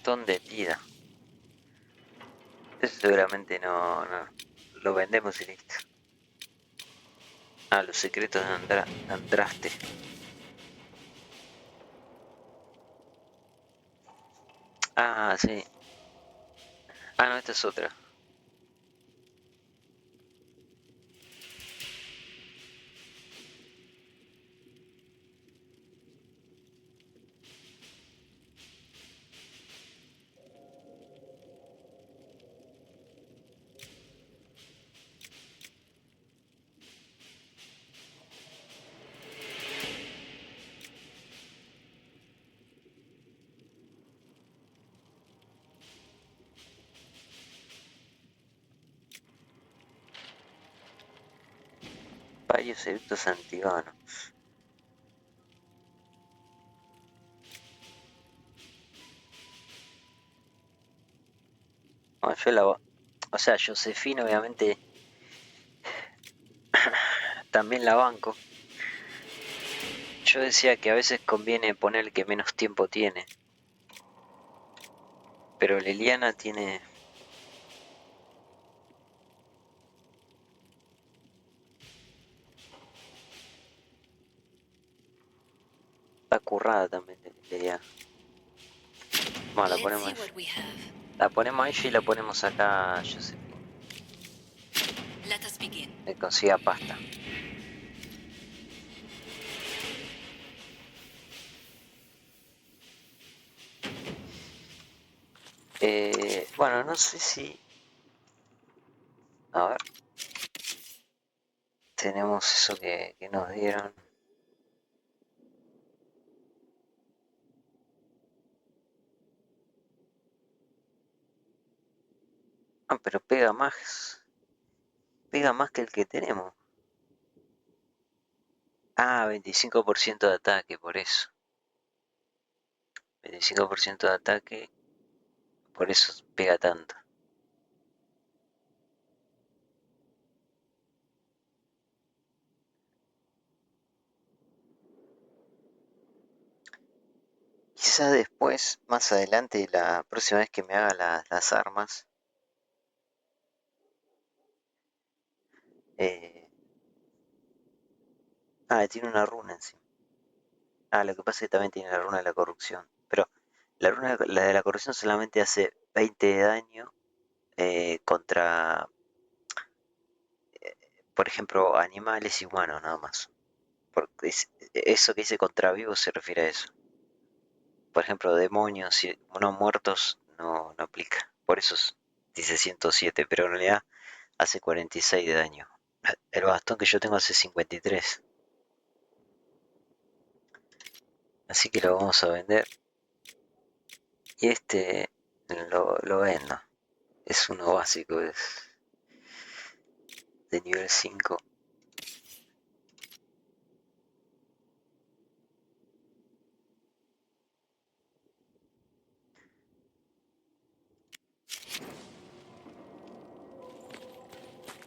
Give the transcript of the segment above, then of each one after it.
bastón de vida. Eso seguramente no lo vendemos y listo. Ah, los secretos de Andraste. Ah, sí. Ah, no, esta es otra. Varios eructos antiganos. Bueno, o sea, Josefina obviamente también la banco. Yo decía que a veces conviene poner el que menos tiempo tiene. Pero Liliana tiene... Está currada también Liliana. Bueno, la ponemos ahí. La ponemos a ella y la ponemos acá a Josefina. Que consiga pasta. Bueno, no sé si... A ver. Tenemos eso que nos dieron. Ah, pero pega más. Pega más que el que tenemos. Ah, 25% de ataque, por eso. 25% de ataque. Por eso pega tanto. Quizás después, más adelante, la próxima vez que me haga las armas, eh, tiene una runa encima. Ah, lo que pasa es que también tiene la runa de la corrupción. Pero la de la corrupción solamente hace 20 de daño contra, por ejemplo, animales y humanos nada más. Porque eso que dice contra vivos se refiere a eso. Por ejemplo, demonios y no muertos no aplica. Por eso dice 107, pero en realidad hace 46 de daño. El bastón que yo tengo hace 53. Así que lo vamos a vender. Y este lo vendo. Es uno básico, es de nivel 5.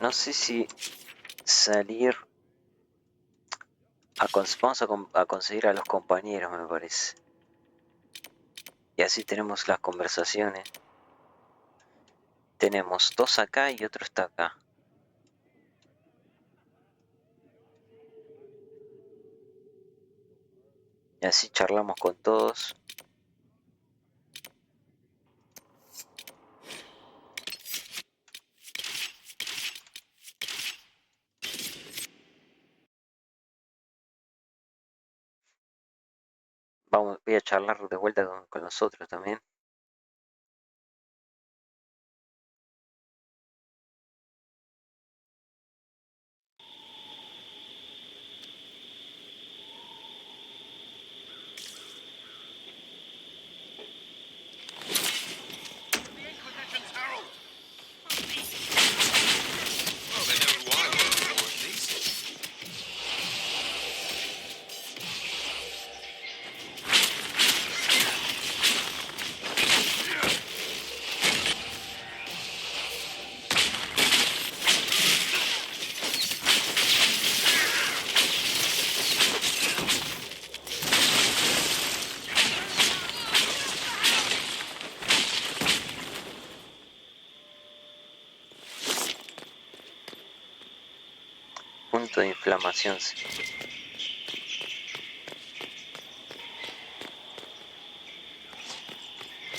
No sé si salir vamos a conseguir a los compañeros, me parece. Y así tenemos las conversaciones. Tenemos dos acá y otro está acá. Y así charlamos con todos. Voy a charlar de vuelta con los otros también. Punto de inflamación.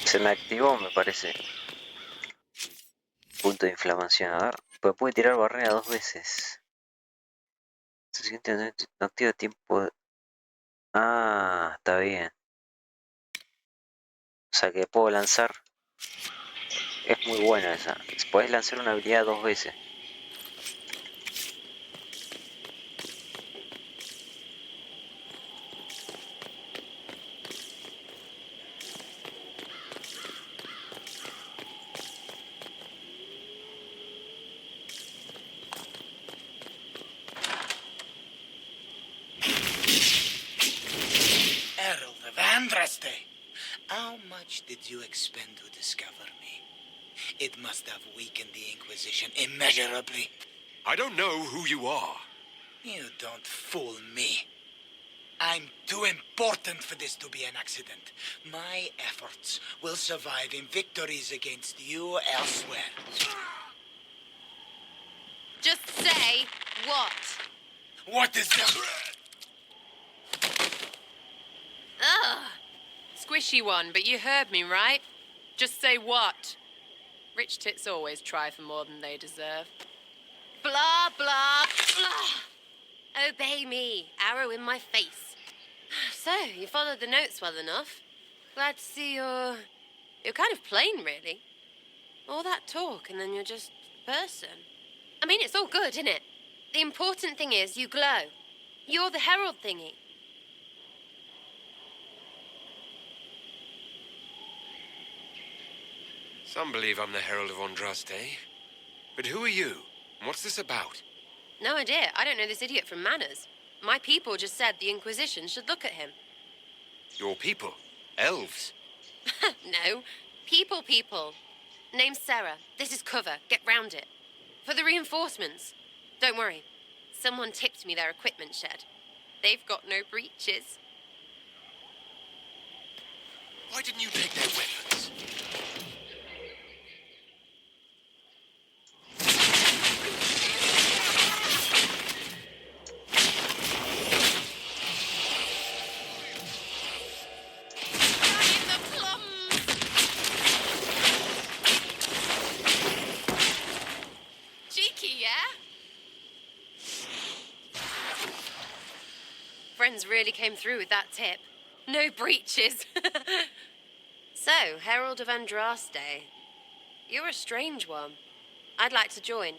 Se me activó, me parece. Punto de inflamación, a ver. Pues puede tirar barrera 2 veces. No activa tiempo. Ah, está bien. O sea que puedo lanzar. Es muy buena esa. Podés lanzar una habilidad 2 veces. Herald of Andraste, how much did you expend to discover me? It must have weakened the Inquisition immeasurably. I don't know who you are. You don't fool me. I'm too important for this to be an accident. My efforts will survive in victories against you elsewhere. Just say what? What is that? Ugh. Squishy one, but you heard me, right? Just say what? Rich tits always try for more than they deserve. Blah, blah, blah. Obey me. Arrow in my face. So, you followed the notes well enough. Glad to see you're kind of plain, really. All that talk, and then you're just a person. I mean, it's all good, isn't it? The important thing is you glow. You're the herald thingy. Some believe I'm the Herald of Andraste. But who are you? And what's this about? No idea. I don't know this idiot from Manners. My people just said the Inquisition should look at him. Your people? Elves? No. People. Name's Sarah. This is cover. Get round it. For the reinforcements. Don't worry. Someone tipped me their equipment shed. They've got no breaches. Why didn't you take their weapons? Friends really came through with that tip. No breaches. So, Herald of Andraste. You're a strange one. I'd like to join.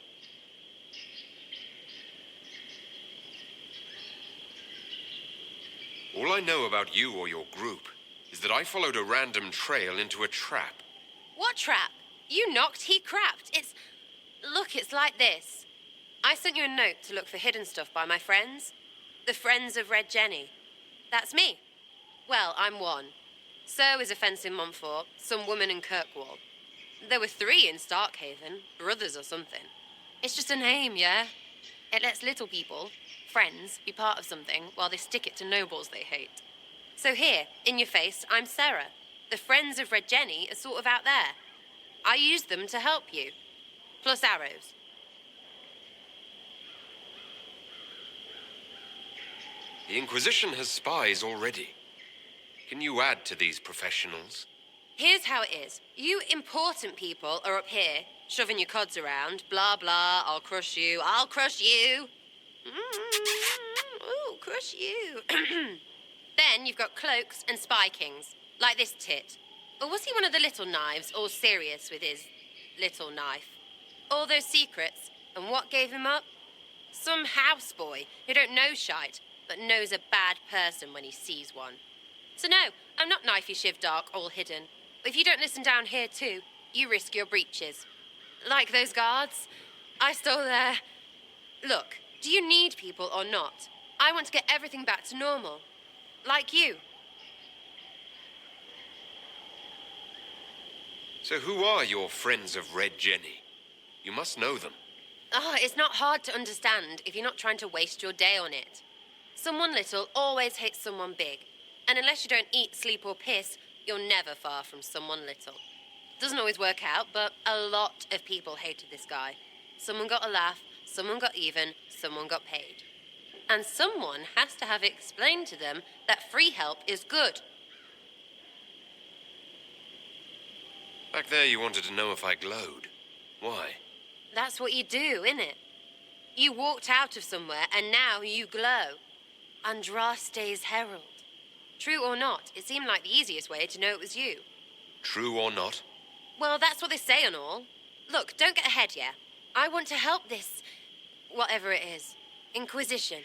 All I know about you or your group is that I followed a random trail into a trap. What trap? You knocked, he crapped. Look, it's like this. I sent you a note to look for hidden stuff by my friends. The Friends of Red Jenny. That's me. Well, I'm one. So is a fence in Montfort, some woman in Kirkwall. There were 3 in Starkhaven, brothers or something. It's just a name, yeah? It lets little people, friends, be part of something while they stick it to nobles they hate. So here, in your face, I'm Sarah. The Friends of Red Jenny are sort of out there. I used them to help you. Plus arrows. The Inquisition has spies already. Can you add to these professionals? Here's how it is. You important people are up here, shoving your cods around. Blah, blah, I'll crush you. Ooh, crush you. Then you've got cloaks and spy kings, like this tit. Or was he one of the little knives, all serious with his little knife? All those secrets, and what gave him up? Some houseboy who don't know shite, but knows a bad person when he sees one. So no, I'm not knifey shiv dark, all hidden. But if you don't listen down here too, you risk your breeches. Like those guards, I stole their... Look, do you need people or not? I want to get everything back to normal. Like you. So who are your Friends of Red Jenny? You must know them. It's not hard to understand if you're not trying to waste your day on it. Someone little always hates someone big. And unless you don't eat, sleep, or piss, you're never far from someone little. Doesn't always work out, but a lot of people hated this guy. Someone got a laugh, Someone got even, someone got paid. And someone has to have explained to them that free help is good. Back there you wanted to know if I glowed. Why? That's what you do, innit? You walked out of somewhere and now you glow. Andraste's herald. True or not, it seemed like the easiest way to know it was you. True or not? Well, that's what they say and all. Look, don't get ahead, yeah? I want to help this... whatever it is. Inquisition.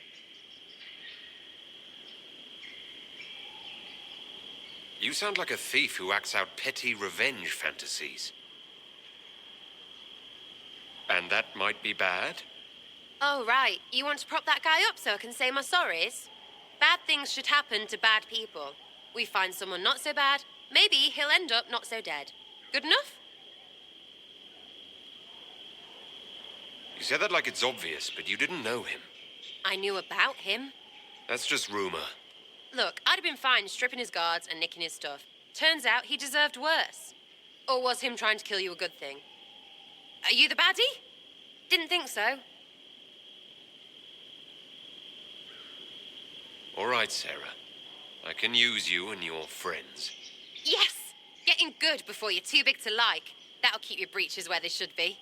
You sound like a thief who acts out petty revenge fantasies. And that might be bad? Oh, right. You want to prop that guy up so I can say my sorries? Bad things should happen to bad people. We find someone not so bad, maybe he'll end up not so dead. Good enough? You said that like it's obvious, but you didn't know him. I knew about him. That's just rumor. Look, I'd have been fine stripping his guards and nicking his stuff. Turns out he deserved worse. Or was him trying to kill you a good thing? Are you the baddie? Didn't think so. All right, Sarah. I can use you and your friends. Yes! Getting good before you're too big to like. That'll keep your breeches where they should be.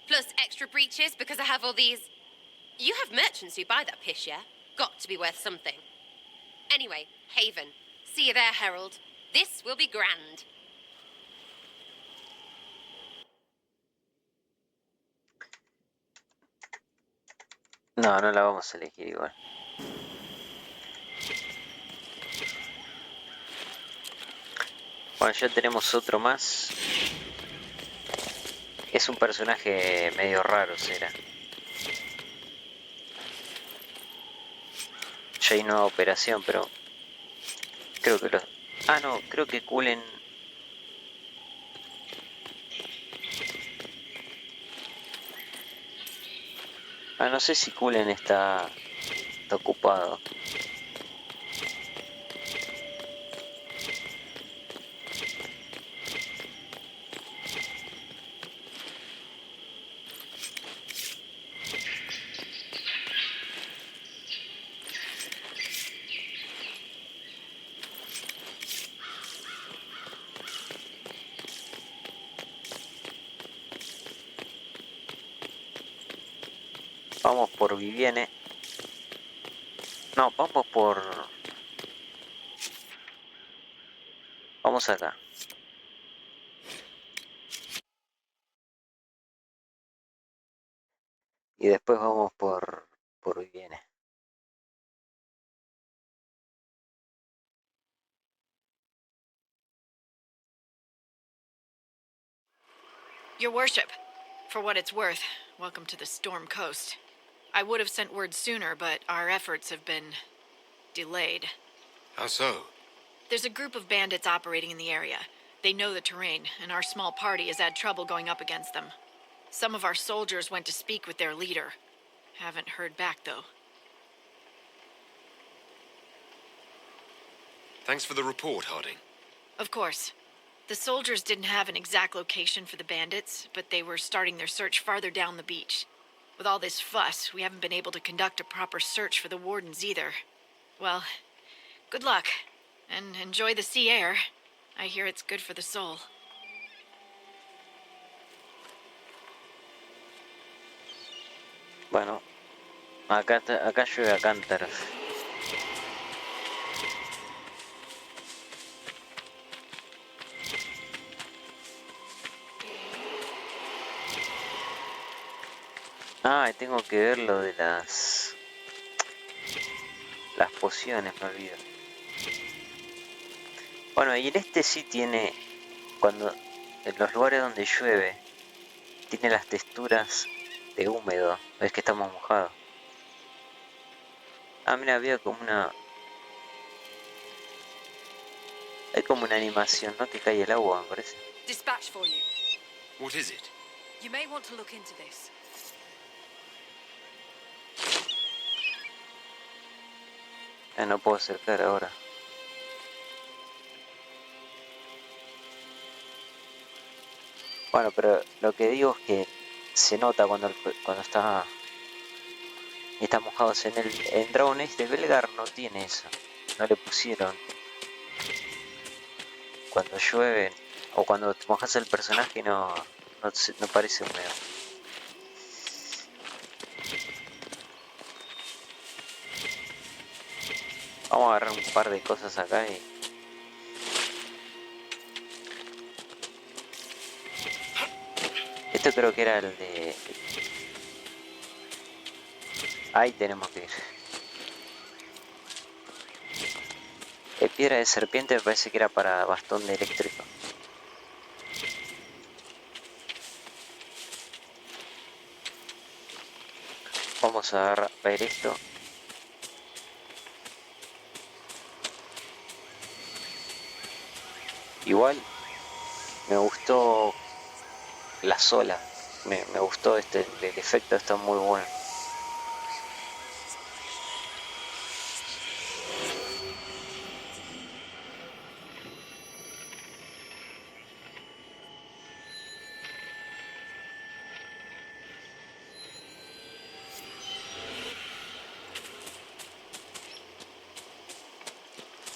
Plus extra breeches because I have all these... You have merchants who buy that piss, yeah? Got to be worth something. Anyway, Haven. See you there, Herald. This will be grand. No, no la vamos a elegir igual. Bueno, ya tenemos otro más. Es un personaje medio raro, será. Ya hay nueva operación, pero... Creo que los... Ah, no, creo que Cullen... Ah, no sé si Cullen está ocupado. Vamos por Vivienne. No, vamos por... Vamos acá. Y después vamos por Vivienne. Your worship, for what it's worth, welcome to the Storm Coast. I would have sent word sooner, but our efforts have been... delayed. How so? There's a group of bandits operating in the area. They know the terrain, and our small party has had trouble going up against them. Some of our soldiers went to speak with their leader. Haven't heard back, though. Thanks for the report, Harding. Of course. The soldiers didn't have an exact location for the bandits, but they were starting their search farther down the beach. With all this fuss, we haven't been able to conduct a proper search for the wardens either. Well, good luck, and enjoy the sea air. I hear it's good for the soul. Bueno, acá llueve a cántaros. Ah, tengo que ver lo de las pociones, me olvido. Bueno, y en este sí tiene, cuando en los lugares donde llueve, tiene las texturas de húmedo. ¿Ves que estamos mojados? Ah, mira, había como una... Hay como una animación, ¿no? Que cae el agua, me parece. Dispatch for you. What is it? You may want to look into this. No puedo acercar ahora. Bueno, pero lo que digo es que se nota cuando está Y están mojados en Drone este Belgar no tiene eso. No le pusieron. Cuando llueve o cuando te mojas el personaje no parece húmedo. Vamos a agarrar un par de cosas acá y... Esto creo que era el de... Ahí tenemos que ir. Piedra de serpiente me parece que era para bastón de eléctrico. Vamos a ver esto. Igual me gustó la sola. Me gustó el efecto está muy bueno.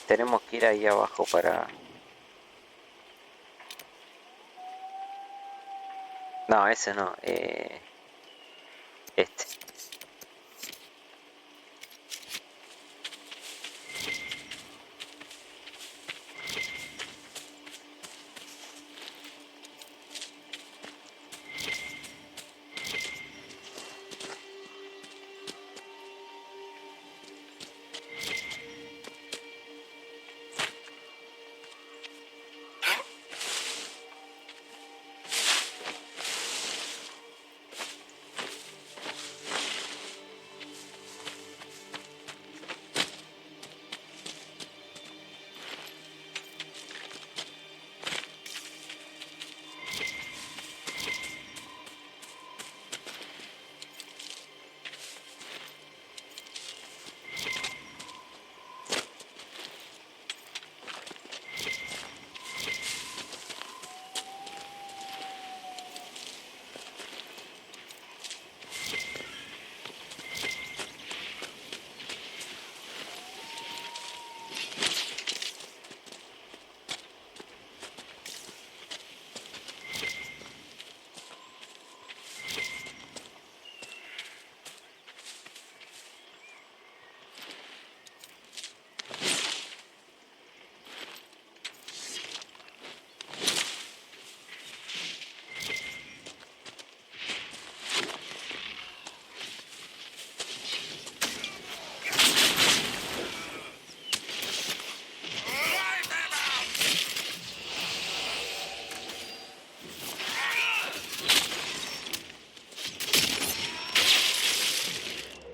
Tenemos que ir ahí abajo para... No, ese no. Este.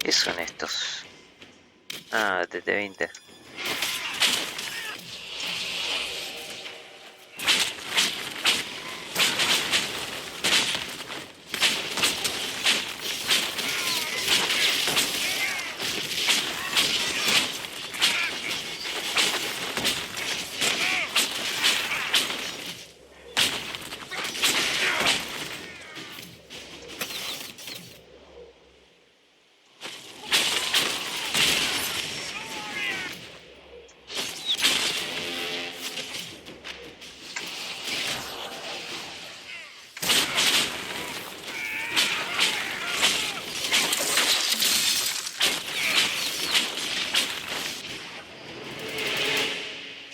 ¿Qué son estos? Ah, TT-20.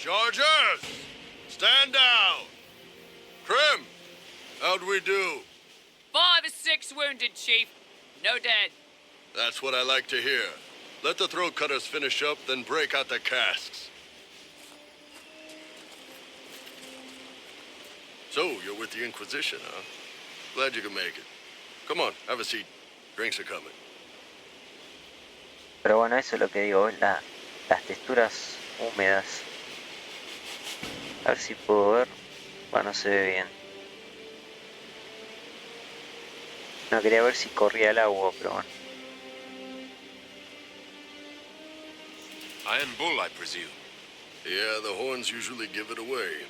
Chargers! Stand down! Krim! How'd we do? 5 or 6 wounded, Chief. No dead. That's what I like to hear. Let the throat cutters finish up, then break out the casks. So, you're with the Inquisition, huh? Glad you could make it. Come on, have a seat. Drinks are coming. Pero bueno, eso es lo que digo, las texturas húmedas. A ver si puedo ver. Bueno, no se ve bien. No quería ver si corría el agua, pero bueno. Iron Bull, I presume. Yeah, the horns usually give it away.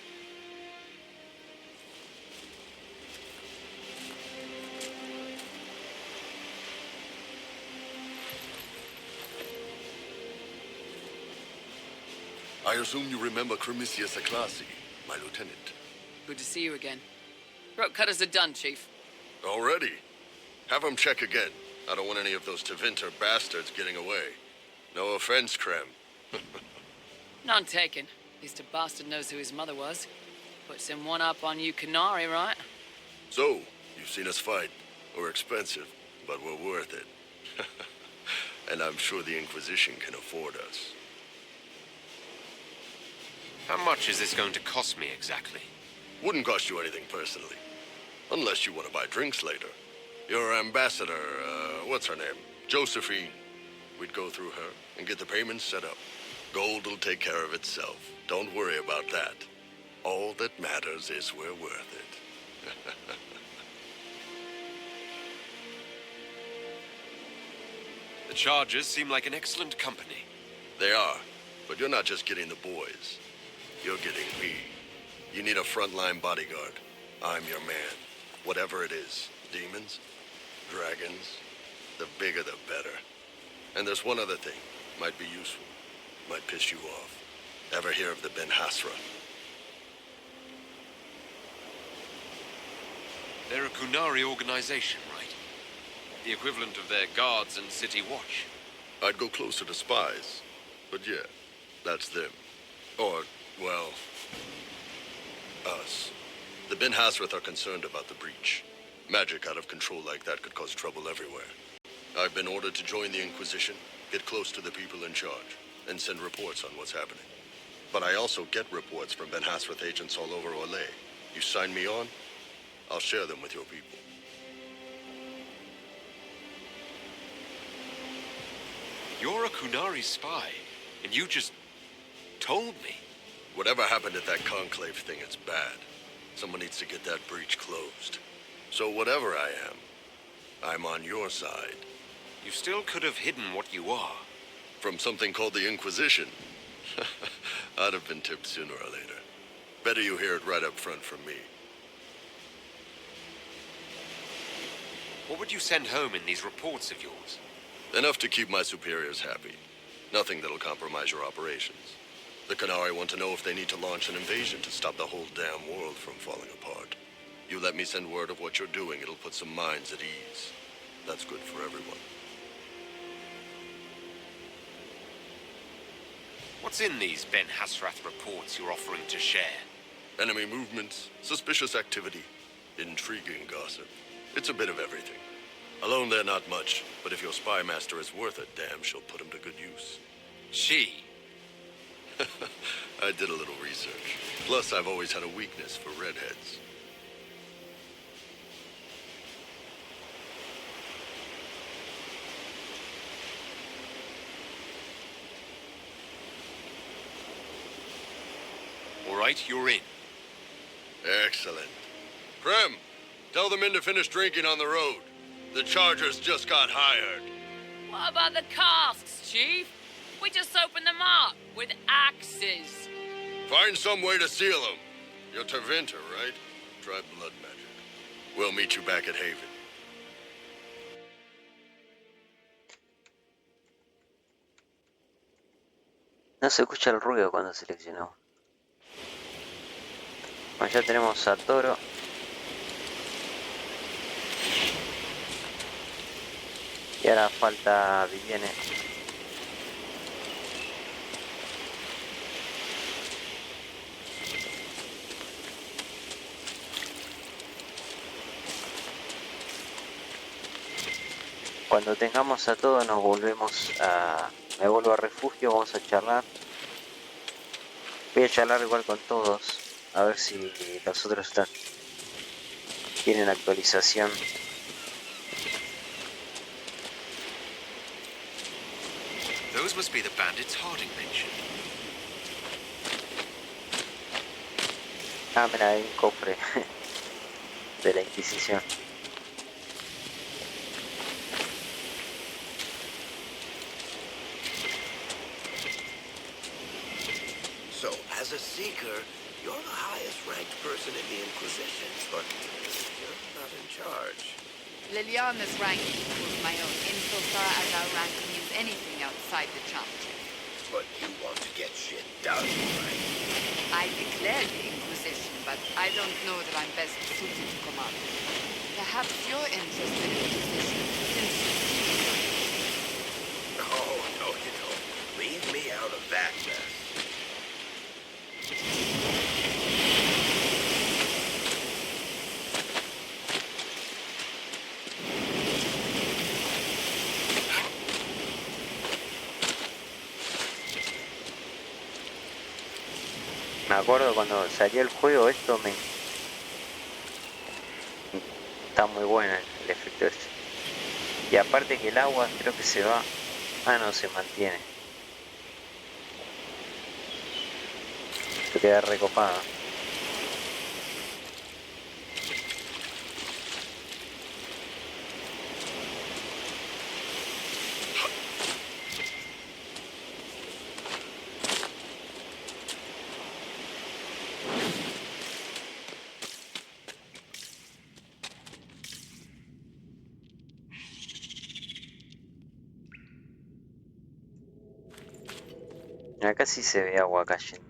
I assume you remember Cremisius Aclassi, my lieutenant. Good to see you again. Throat cutters are done, Chief. Already? Have him check again. I don't want any of those Tevinter bastards getting away. No offense, Krem. None taken. At least a bastard knows who his mother was. Puts him one up on you Canary, right? So, you've seen us fight. We're expensive, but we're worth it. And I'm sure the Inquisition can afford us. How much is this going to cost me exactly? Wouldn't cost you anything personally. Unless you want to buy drinks later. Your ambassador, what's her name? Josephine. We'd go through her and get the payments set up. Gold will take care of itself. Don't worry about that. All that matters is we're worth it. The Chargers seem like an excellent company. They are, but you're not just getting the boys. You're getting me. You need a frontline bodyguard. I'm your man. Whatever it is. Demons, dragons, the bigger the better. And there's one other thing. Might be useful. Might piss you off. Ever hear of the Ben Hasra? They're a Kunari organization, right? The equivalent of their guards and city watch. I'd go closer to spies. But yeah, that's them. Or, well, us. The Ben Hasrath are concerned about the breach. Magic out of control like that could cause trouble everywhere. I've been ordered to join the Inquisition, get close to the people in charge, and send reports on what's happening. But I also get reports from Ben Hasrath agents all over Orlais. You sign me on, I'll share them with your people. You're a Kunari spy, and you just told me. Whatever happened at that conclave thing, it's bad. Someone needs to get that breach closed. So whatever I am, I'm on your side. You still could have hidden what you are. From something called the Inquisition. I'd have been tipped sooner or later. Better you hear it right up front from me. What would you send home in these reports of yours? Enough to keep my superiors happy. Nothing that'll compromise your operations. The Canari want to know if they need to launch an invasion to stop the whole damn world from falling apart. You let me send word of what you're doing, it'll put some minds at ease. That's good for everyone. What's in these Ben Hasrath reports you're offering to share? Enemy movements, suspicious activity, intriguing gossip. It's a bit of everything. Alone they're not much, but if your spy master is worth a damn, she'll put him to good use. She? I did a little research. Plus, I've always had a weakness for redheads. All right, you're in. Excellent. Krem, tell the men to finish drinking on the road. The Chargers just got hired. What about the casks, Chief? We just opened them up with axes. Find some way to seal them. You're Tevinter, right? Try blood magic. We'll meet you back at Haven. No se escucha el ruido cuando seleccionamos. Bueno, ya tenemos a Toro. Y ahora falta Vivienne. Cuando tengamos a todos nos volvemos a... Me vuelvo a refugio, vamos a charlar. Voy a charlar igual con todos. A ver si los otros tienen actualización. Those must be the bandits Harding mentioned. Ah, mira, hay un cofre de la Inquisición. So, as a Seeker, you're the highest-ranked person in the Inquisition, but you're not in charge. Liliana's rank equals my own insofar as our rank means anything outside the chant. but you want to get shit done, right? I declared the Inquisition, but I don't know that I'm best suited to command. Perhaps you're interested in the position, since you seem No, no, you don't. Leave me out of that mess. Me acuerdo cuando salió el juego, esto me... Está muy bueno el efecto ese. Y aparte que el agua creo que se va... Ah, no, se mantiene. Se queda recopado. Acá sí se ve agua cayendo.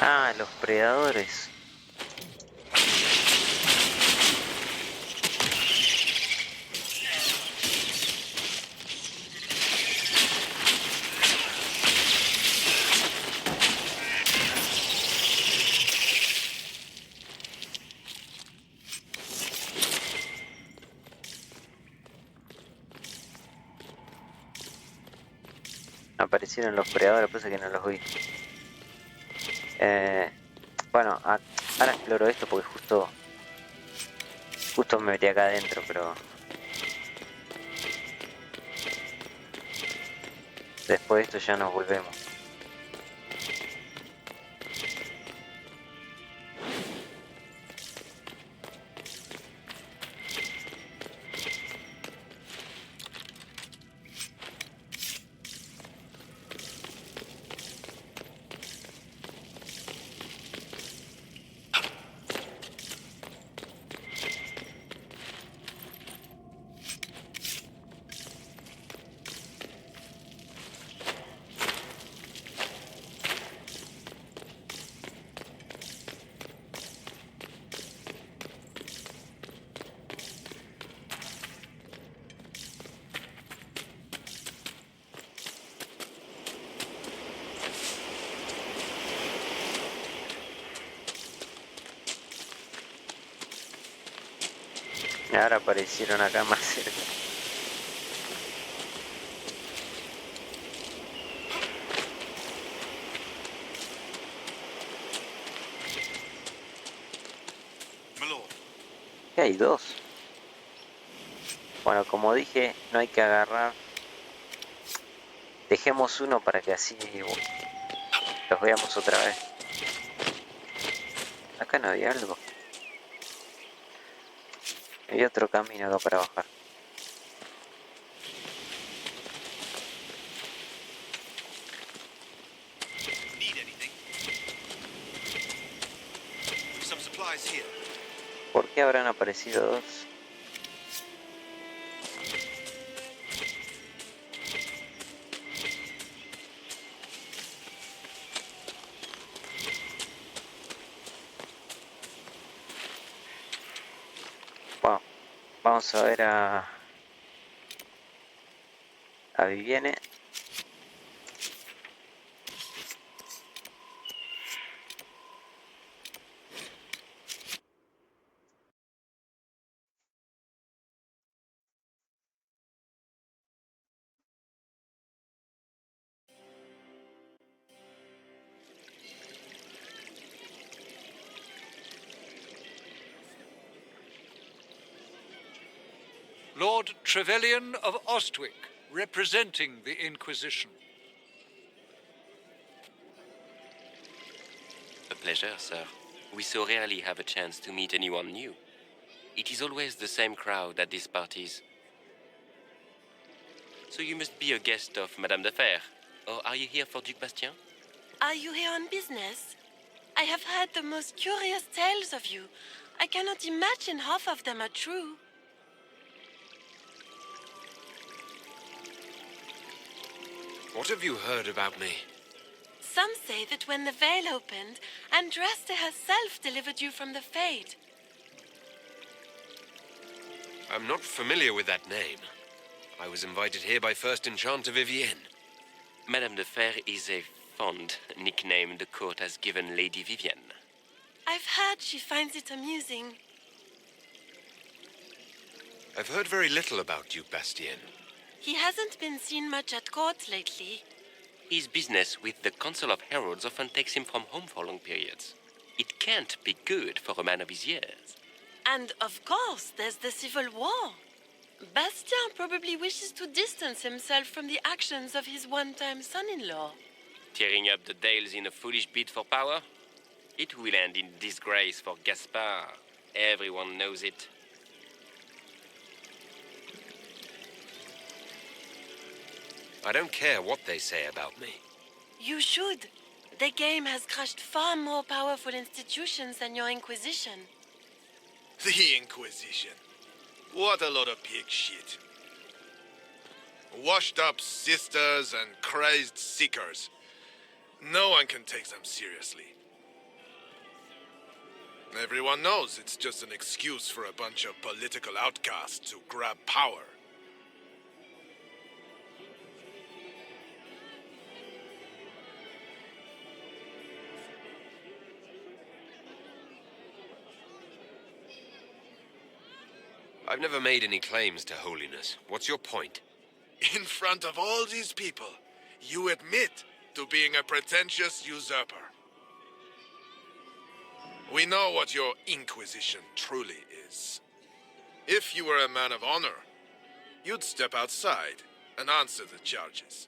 Ah, los predadores. Aparecieron los predadores, pasa que no los vi. Bueno, ahora exploro esto porque justo me metí acá adentro, pero después de esto ya nos volvemos. Y ahora aparecieron acá más cerca. ¿Qué hay? Dos. Bueno, como dije, no hay que agarrar. Dejemos uno para que así los veamos otra vez. Acá no había algo. Hay otro camino acá para bajar. ¿Por qué habrán aparecido dos? Bueno, vamos a ver a Vivienne. Lord Trevelyan of Ostwick, representing the Inquisition. A pleasure, sir. We so rarely have a chance to meet anyone new. It is always the same crowd at these parties. So you must be a guest of Madame de Fer, or are you here for Duc Bastien? Are you here on business? I have heard the most curious tales of you. I cannot imagine half of them are true. What have you heard about me? Some say that when the veil opened, Andraste herself delivered you from the Fade. I'm not familiar with that name. I was invited here by First Enchanter Vivienne. Madame de Fer is a fond nickname the court has given Lady Vivienne. I've heard she finds it amusing. I've heard very little about Duke Bastien. He hasn't been seen much at court lately. His business with the Council of Heralds often takes him from home for long periods. It can't be good for a man of his years. And of course, there's the civil war. Bastien probably wishes to distance himself from the actions of his one-time son-in-law. Tearing up the Dales in a foolish bid for power? It will end in disgrace for Gaspard. Everyone knows it. I don't care what they say about me. You should. The game has crushed far more powerful institutions than your Inquisition. The Inquisition. What a lot of pig shit. Washed up sisters and crazed seekers. No one can take them seriously. Everyone knows it's just an excuse for a bunch of political outcasts to grab power. I've never made any claims to holiness. What's your point? In front of all these people, you admit to being a pretentious usurper. We know what your Inquisition truly is. If you were a man of honor, you'd step outside and answer the charges.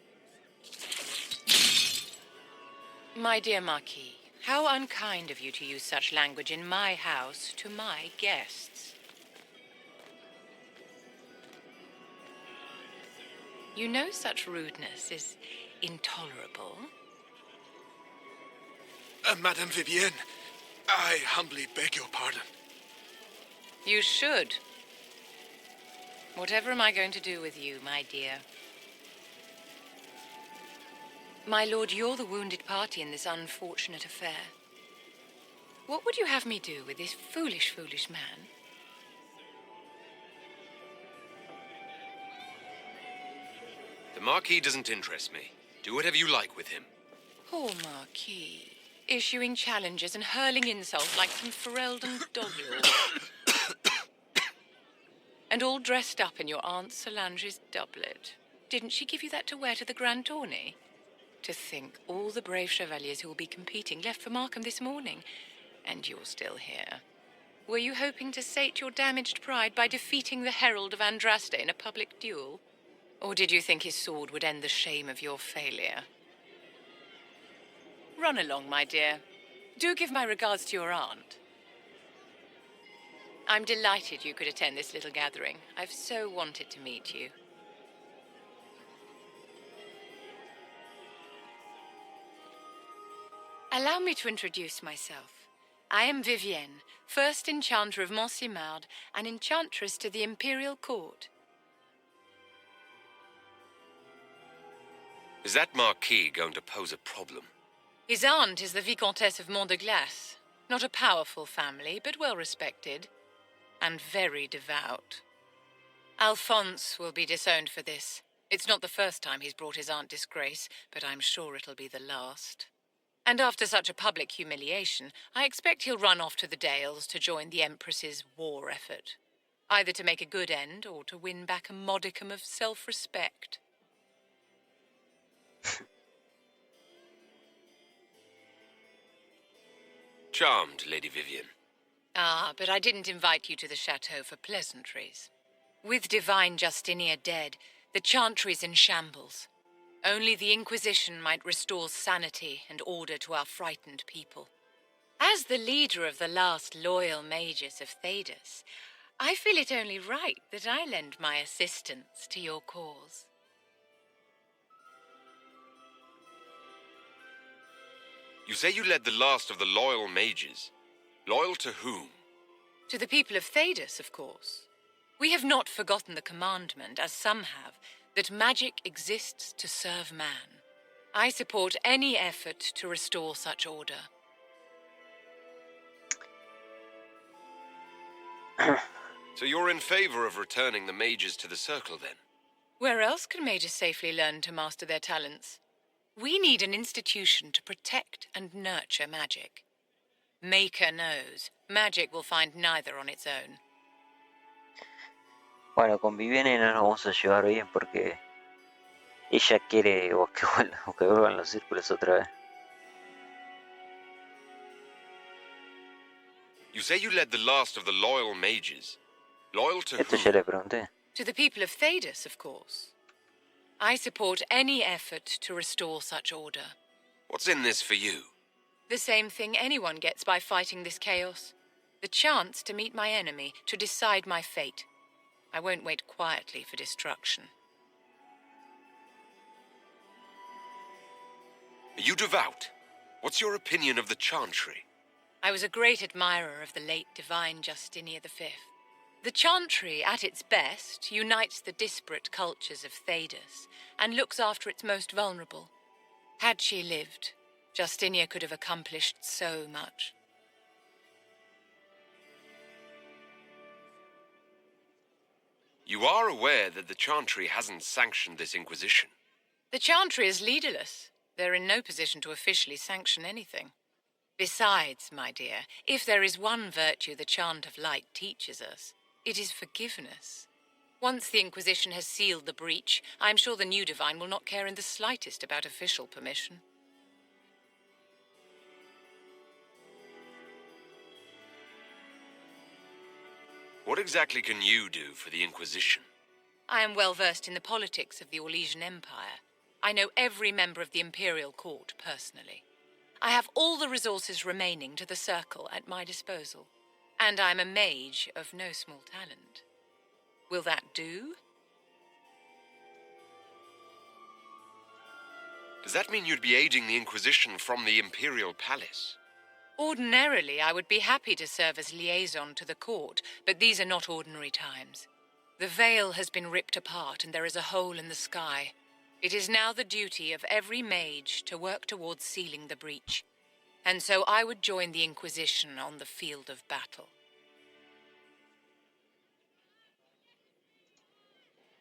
My dear Marquis, how unkind of you to use such language in my house to my guests. You know such rudeness is intolerable. Madame Vivienne, I humbly beg your pardon. You should. Whatever am I going to do with you, my dear? My lord, you're the wounded party in this unfortunate affair. What would you have me do with this foolish, foolish man? The Marquis doesn't interest me. Do whatever you like with him. Poor Marquis. Issuing challenges and hurling insults like some Ferelden doggerel. And all dressed up in your Aunt Solange's doublet. Didn't she give you that to wear to the grand tourney? To think all the brave chevaliers who will be competing left for Markham this morning, and you're still here. Were you hoping to sate your damaged pride by defeating the Herald of Andraste in a public duel? Or did you think his sword would end the shame of your failure? Run along, my dear. Do give my regards to your aunt. I'm delighted you could attend this little gathering. I've so wanted to meet you. Allow me to introduce myself. I am Vivienne, first enchanter of Montsimard and enchantress to the Imperial Court. Is that Marquis going to pose a problem? His aunt is the Vicomtesse of Mont de Glace. Not a powerful family, but well respected. And very devout. Alphonse will be disowned for this. It's not the first time he's brought his aunt disgrace, but I'm sure it'll be the last. And after such a public humiliation, I expect he'll run off to the Dales to join the Empress's war effort. Either to make a good end, or to win back a modicum of self-respect. Charmed, Lady Vivienne. Ah, but I didn't invite you to the chateau for pleasantries. With Divine Justinia dead, the Chantry's in shambles. Only the Inquisition might restore sanity and order to our frightened people. As the leader of the last loyal mages of Thedas, I feel it only right that I lend my assistance to your cause. You say you led the last of the loyal mages. Loyal to whom? To the people of Thedas, of course. We have not forgotten the commandment, as some have, that magic exists to serve man. I support any effort to restore such order. So you're in favor of returning the mages to the Circle, then? Where else can mages safely learn to master their talents? We need an institution to protect and nurture magic. Maker knows, magic will find neither on its own. Bueno, con Vivienne no nos vamos a llevar bien porque ella quiere que vuelvan los círculos otra vez. You say you led the last of the loyal mages. Loyal to Esto whom? ya le pregunté. To the people of Thedas, of course. I support any effort to restore such order. What's in this for you? The same thing anyone gets by fighting this chaos. The chance to meet my enemy, to decide my fate. I won't wait quietly for destruction. Are you devout? What's your opinion of the Chantry? I was a great admirer of the late Divine Justinia V. The Chantry, at its best, unites the disparate cultures of Thedas and looks after its most vulnerable. Had she lived, Justinia could have accomplished so much. You are aware that the Chantry hasn't sanctioned this Inquisition. The Chantry is leaderless. They're in no position to officially sanction anything. Besides, my dear, if there is one virtue the Chant of Light teaches us, it is forgiveness. Once the Inquisition has sealed the breach, I'm sure the new Divine will not care in the slightest about official permission. What exactly can you do for the Inquisition? I am well versed in the politics of the Orlesian Empire. I know every member of the Imperial Court personally. I have all the resources remaining to the Circle at my disposal. And I'm a mage of no small talent. Will that do? Does that mean you'd be aiding the Inquisition from the Imperial Palace? Ordinarily, I would be happy to serve as liaison to the court, but these are not ordinary times. The veil has been ripped apart and there is a hole in the sky. It is now the duty of every mage to work towards sealing the breach. And so I would join the Inquisition on the field of battle.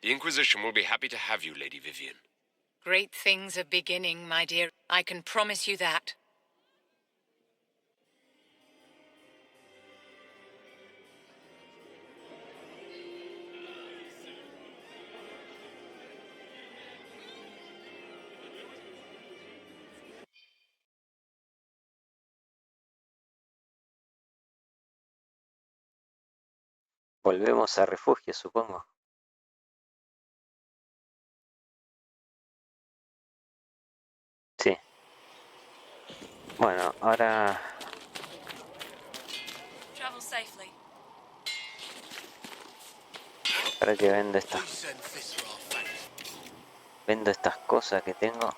The Inquisition will be happy to have you, Lady Vivian. Great things are beginning, my dear. I can promise you that. Volvemos a refugio, supongo. Sí. Bueno, ahora Travel safely. para que vendo estas cosas que tengo.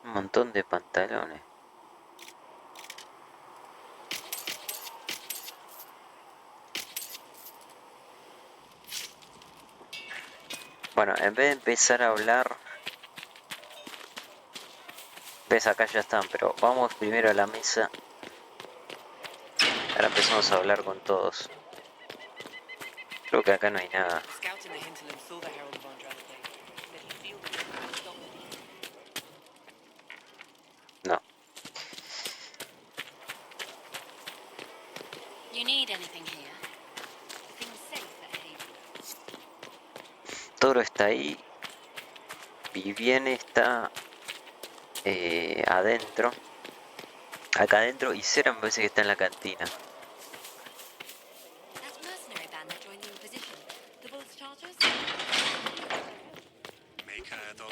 Un montón de pantalones. Bueno, en vez de empezar a hablar, ves, acá ya están, pero vamos primero a la mesa. Ahora empezamos a hablar con todos. Creo que acá no hay nada. No. You need anything here? Things safe at Haven. Toro está ahí. Vivienne está adentro. Acá adentro. Y Cera me parece que está en la cantina.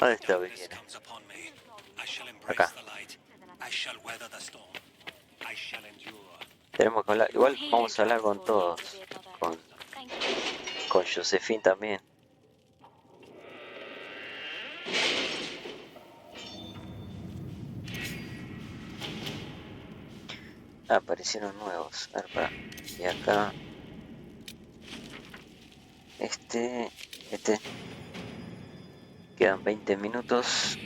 ¿Dónde está Vivienne? Acá. Tenemos que hablar. Igual vamos a hablar con todos. Con Josephine también. Ah, aparecieron nuevos. A ver, pará. Y acá. Este. Quedan 20 minutos.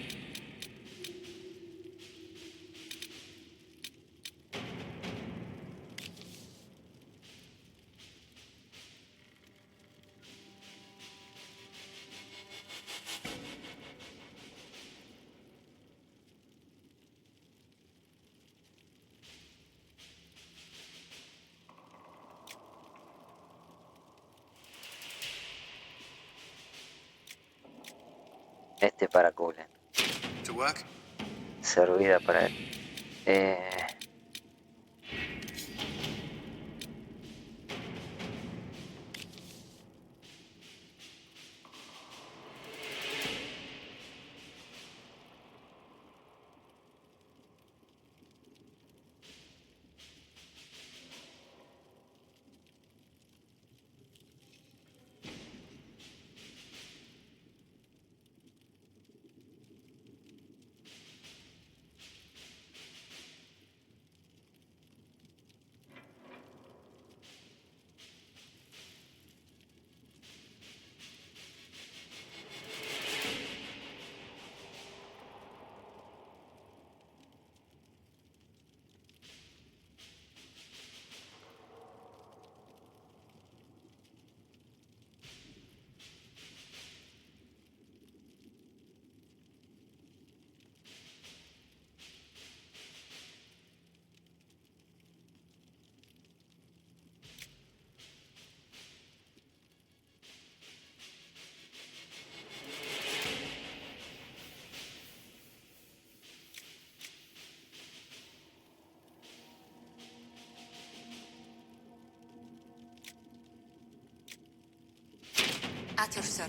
Este para Cullen. Servida para él.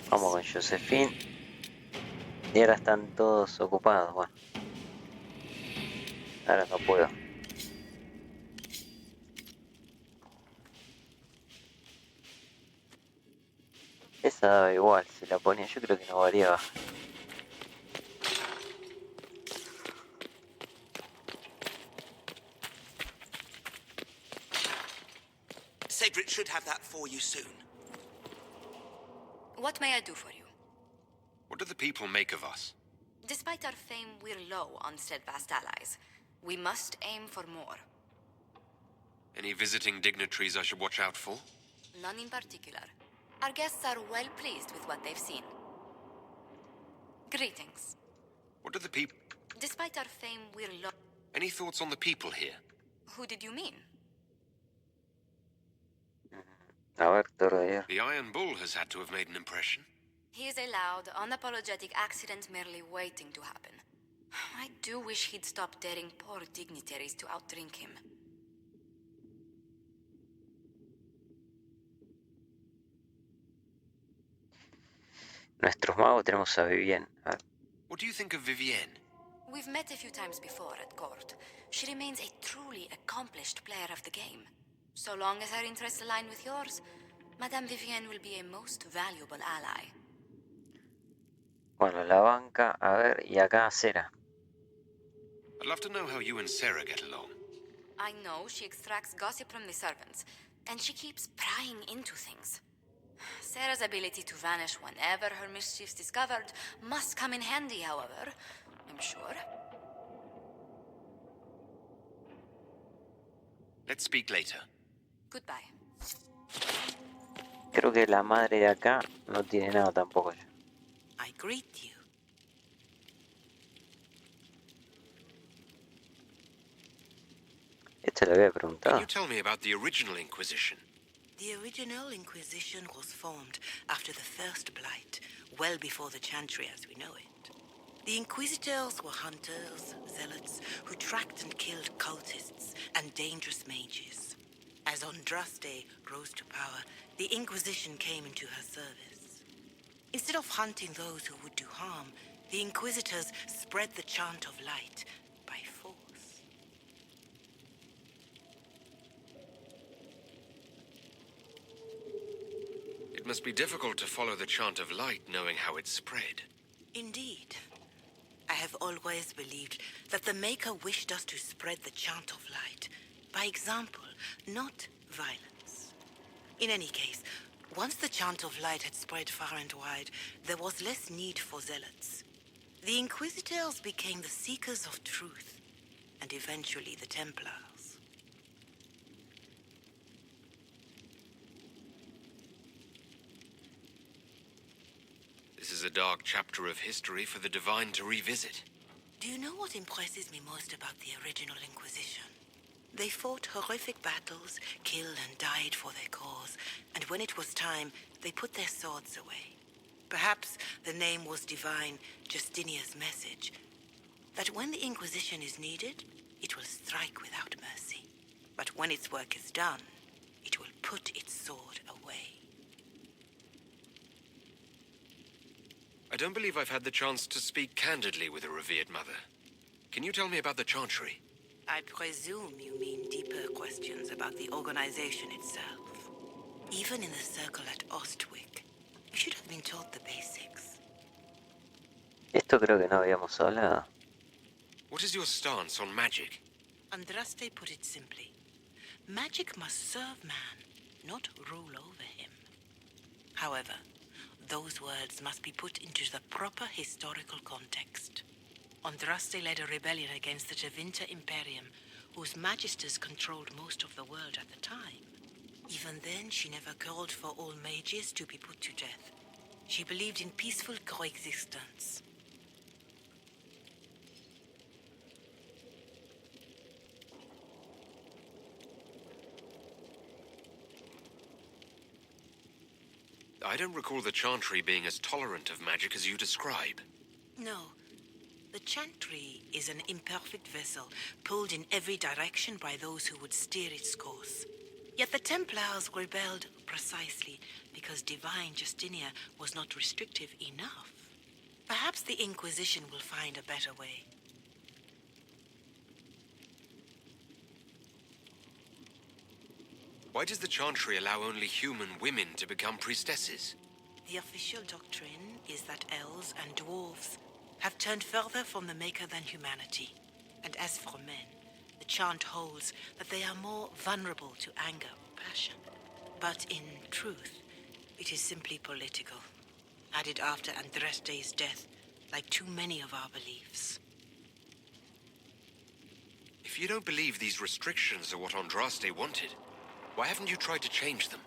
Vamos con Josephine. Y ahora están todos ocupados. Bueno. Ahora no puedo. Esa daba igual. Si la ponía yo creo que no variaba. Cedric should have that for you soon. What may I do for you? What do the people make of us? Despite our fame, we're low on steadfast allies. We must aim for more. Any visiting dignitaries I should watch out for? None in particular. Our guests are well pleased with what they've seen. Greetings. What do the people... Despite our fame, we're low... Any thoughts on the people here? Who did you mean? A ver, Toro de Hierro. The Iron Bull has had to have made an impression. He is a loud, unapologetic accident merely waiting to happen. I do wish he'd stop daring poor dignitaries to outdrink him. Nuestros magos tenemos a Vivienne. A ver. What do you think of Vivienne? We've met a few times before at court. She remains a truly accomplished player of the game. So long as her interests align with yours, Madame Vivienne will be a most valuable ally. Bueno, la banca, a ver, y acá Cera. I'd love to know how you and Sarah get along. I know she extracts gossip from the servants, and she keeps prying into things. Sarah's ability to vanish whenever her mischief's discovered must come in handy, however, I'm sure. Let's speak later. Goodbye. Creo que la madre de acá no tiene nada tampoco ya. I greet you. Esto le había Can preguntado. you tell me about the original Inquisition? The original Inquisition was formed after the First Blight, well before the Chantry as we know it. The Inquisitors were hunters, zealots, who tracked and killed cultists and dangerous mages. As Andraste rose to power, the Inquisition came into her service. Instead of hunting those who would do harm, the Inquisitors spread the chant of light by force. It must be difficult to follow the chant of light knowing how it's spread. Indeed. I have always believed that the Maker wished us to spread the chant of light by example, not violence. In any case, once the chant of light had spread far and wide, there was less need for zealots. The Inquisitors became the seekers of truth, and eventually the Templars. This is a dark chapter of history for the Divine to revisit. Do you know what impresses me most about the original Inquisition? They fought horrific battles, killed and died for their cause, and when it was time, they put their swords away. Perhaps the name was divine, Justinia's message, that when the Inquisition is needed, it will strike without mercy. But when its work is done, it will put its sword away. I don't believe I've had the chance to speak candidly with a revered mother. Can you tell me about the Chantry? I presume you mean deeper questions about the organization itself. Even in the circle at Ostwick, you should have been taught the basics. Esto creo que no habíamos hablado. What is your stance on magic? Andraste put it simply. Magic must serve man, not rule over him. However, those words must be put into the proper historical context. Andraste led a rebellion against the Tevinter Imperium, whose magisters controlled most of the world at the time. Even then, she never called for all mages to be put to death. She believed in peaceful coexistence. I don't recall the Chantry being as tolerant of magic as you describe. No. The Chantry is an imperfect vessel, pulled in every direction by those who would steer its course. Yet the Templars rebelled precisely because divine Justinia was not restrictive enough. Perhaps the Inquisition will find a better way. Why does the Chantry allow only human women to become priestesses? The official doctrine is that elves and dwarves have turned further from the Maker than humanity. And as for men, the chant holds that they are more vulnerable to anger or passion. But in truth, it is simply political, added after Andraste's death, like too many of our beliefs. If you don't believe these restrictions are what Andraste wanted, why haven't you tried to change them?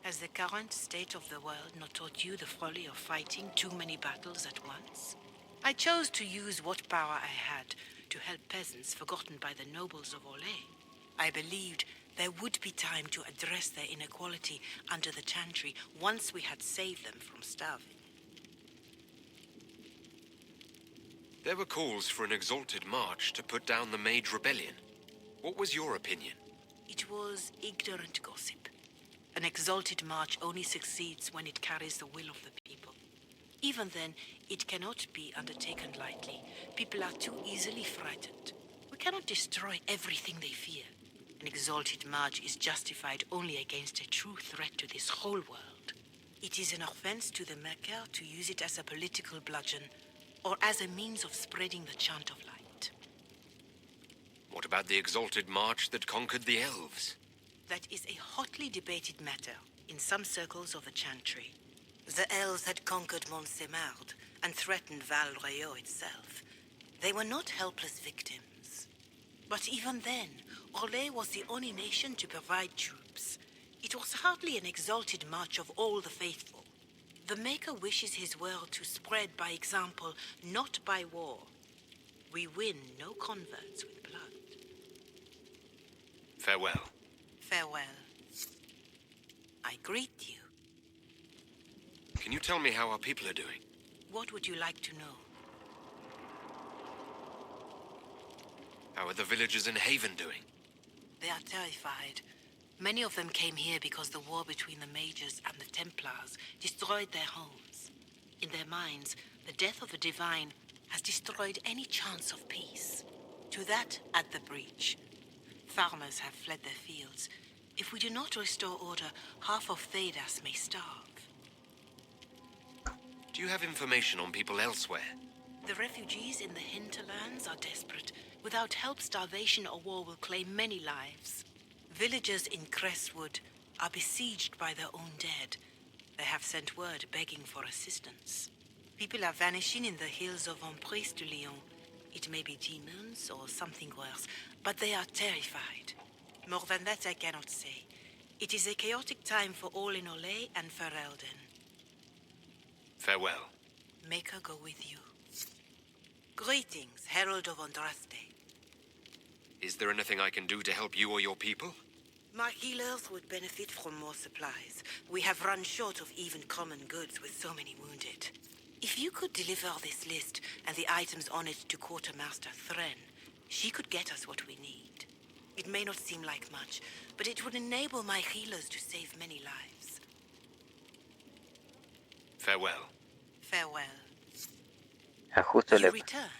Has the current state of the world not taught you the folly of fighting too many battles at once? I chose to use what power I had to help peasants forgotten by the nobles of Orlais. I believed there would be time to address their inequality under the Chantry once we had saved them from starving. There were calls for an exalted march to put down the Mage rebellion. What was your opinion? It was ignorant gossip. An exalted march only succeeds when it carries the will of the people. Even then, it cannot be undertaken lightly. People are too easily frightened. We cannot destroy everything they fear. An exalted march is justified only against a true threat to this whole world. It is an offense to the Maker to use it as a political bludgeon, or as a means of spreading the chant of light. What about the exalted march that conquered the elves? That is a hotly debated matter in some circles of the Chantry. The elves had conquered Montsemard and threatened Val Royeaux itself. They were not helpless victims. But even then, Orlais was the only nation to provide troops. It was hardly an exalted march of all the faithful. The Maker wishes his world to spread by example, not by war. We win no converts with blood. Farewell. Farewell. greet you. Can you tell me how our people are doing? What would you like to know? How are the villagers in Haven doing? They are terrified. Many of them came here because the war between the Mages and the Templars destroyed their homes. In their minds, the death of the Divine has destroyed any chance of peace. To that, add the breach. Farmers have fled their fields. If we do not restore order, half of Thedas may starve. Do you have information on people elsewhere? The refugees in the hinterlands are desperate. Without help, starvation or war will claim many lives. Villagers in Crestwood are besieged by their own dead. They have sent word begging for assistance. People are vanishing in the hills of Emprise du Lion. It may be demons or something worse, but they are terrified. More than that I cannot say. It is a chaotic time for all in Olay and Ferelden. Farewell. Make her go with you. Greetings, Herald of Andraste. Is there anything I can do to help you or your people? My healers would benefit from more supplies. We have run short of even common goods with so many wounded. If you could deliver this list and the items on it to Quartermaster Thren, she could get us what we need. It may not seem like much, but it would enable my healers to save many lives. Farewell. Farewell. Justo You le... return.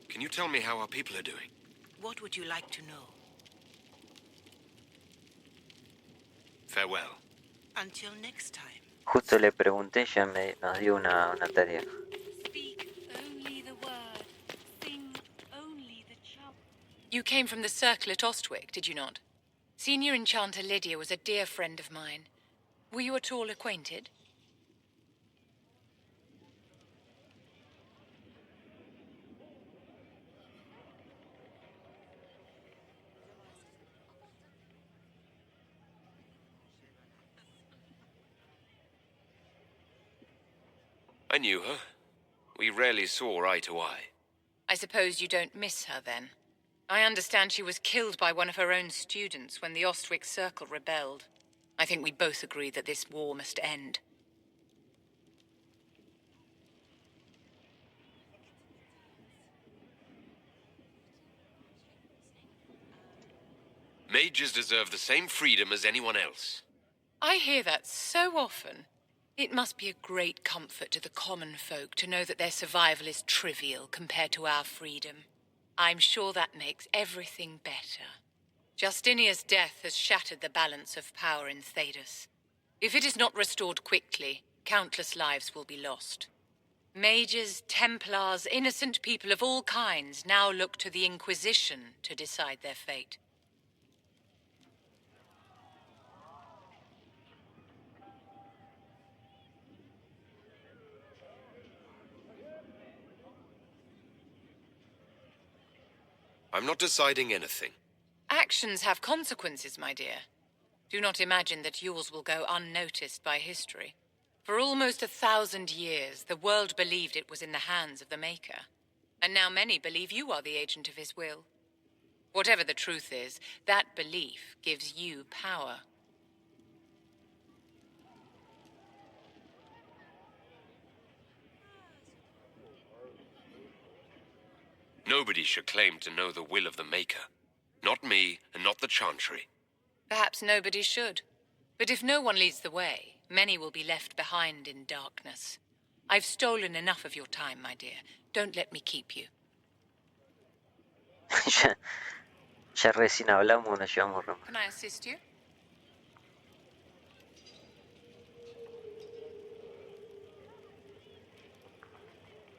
Can you tell me how our people are doing? What would you like to know? Farewell. Until next time. Justo le pregunté, ya nos dio una tarea. Speak only the word. Sing only the charm. You came from the circle at Ostwick, did you not? Senior Enchanter Lydia was a dear friend of mine. Were you at all acquainted? I knew her. We rarely saw eye to eye. I suppose you don't miss her, then? I understand she was killed by one of her own students when the Ostwick Circle rebelled. I think we both agree that this war must end. Mages deserve the same freedom as anyone else. I hear that so often. It must be a great comfort to the common folk to know that their survival is trivial compared to our freedom. I'm sure that makes everything better. Justinia's death has shattered the balance of power in Thedas. If it is not restored quickly, countless lives will be lost. Mages, Templars, innocent people of all kinds now look to the Inquisition to decide their fate. I'm not deciding anything. Actions have consequences, my dear. Do not imagine that yours will go unnoticed by history. For almost 1,000 years, the world believed it was in the hands of the Maker. And now many believe you are the agent of his will. Whatever the truth is, that belief gives you power. Nobody should claim to know the will of the Maker. Not me, and not the Chantry. Perhaps nobody should. But if no one leads the way, many will be left behind in darkness. I've stolen enough of your time, my dear. Don't let me keep you. ya recién hablamos, nos llevamos re mal. Can I assist you?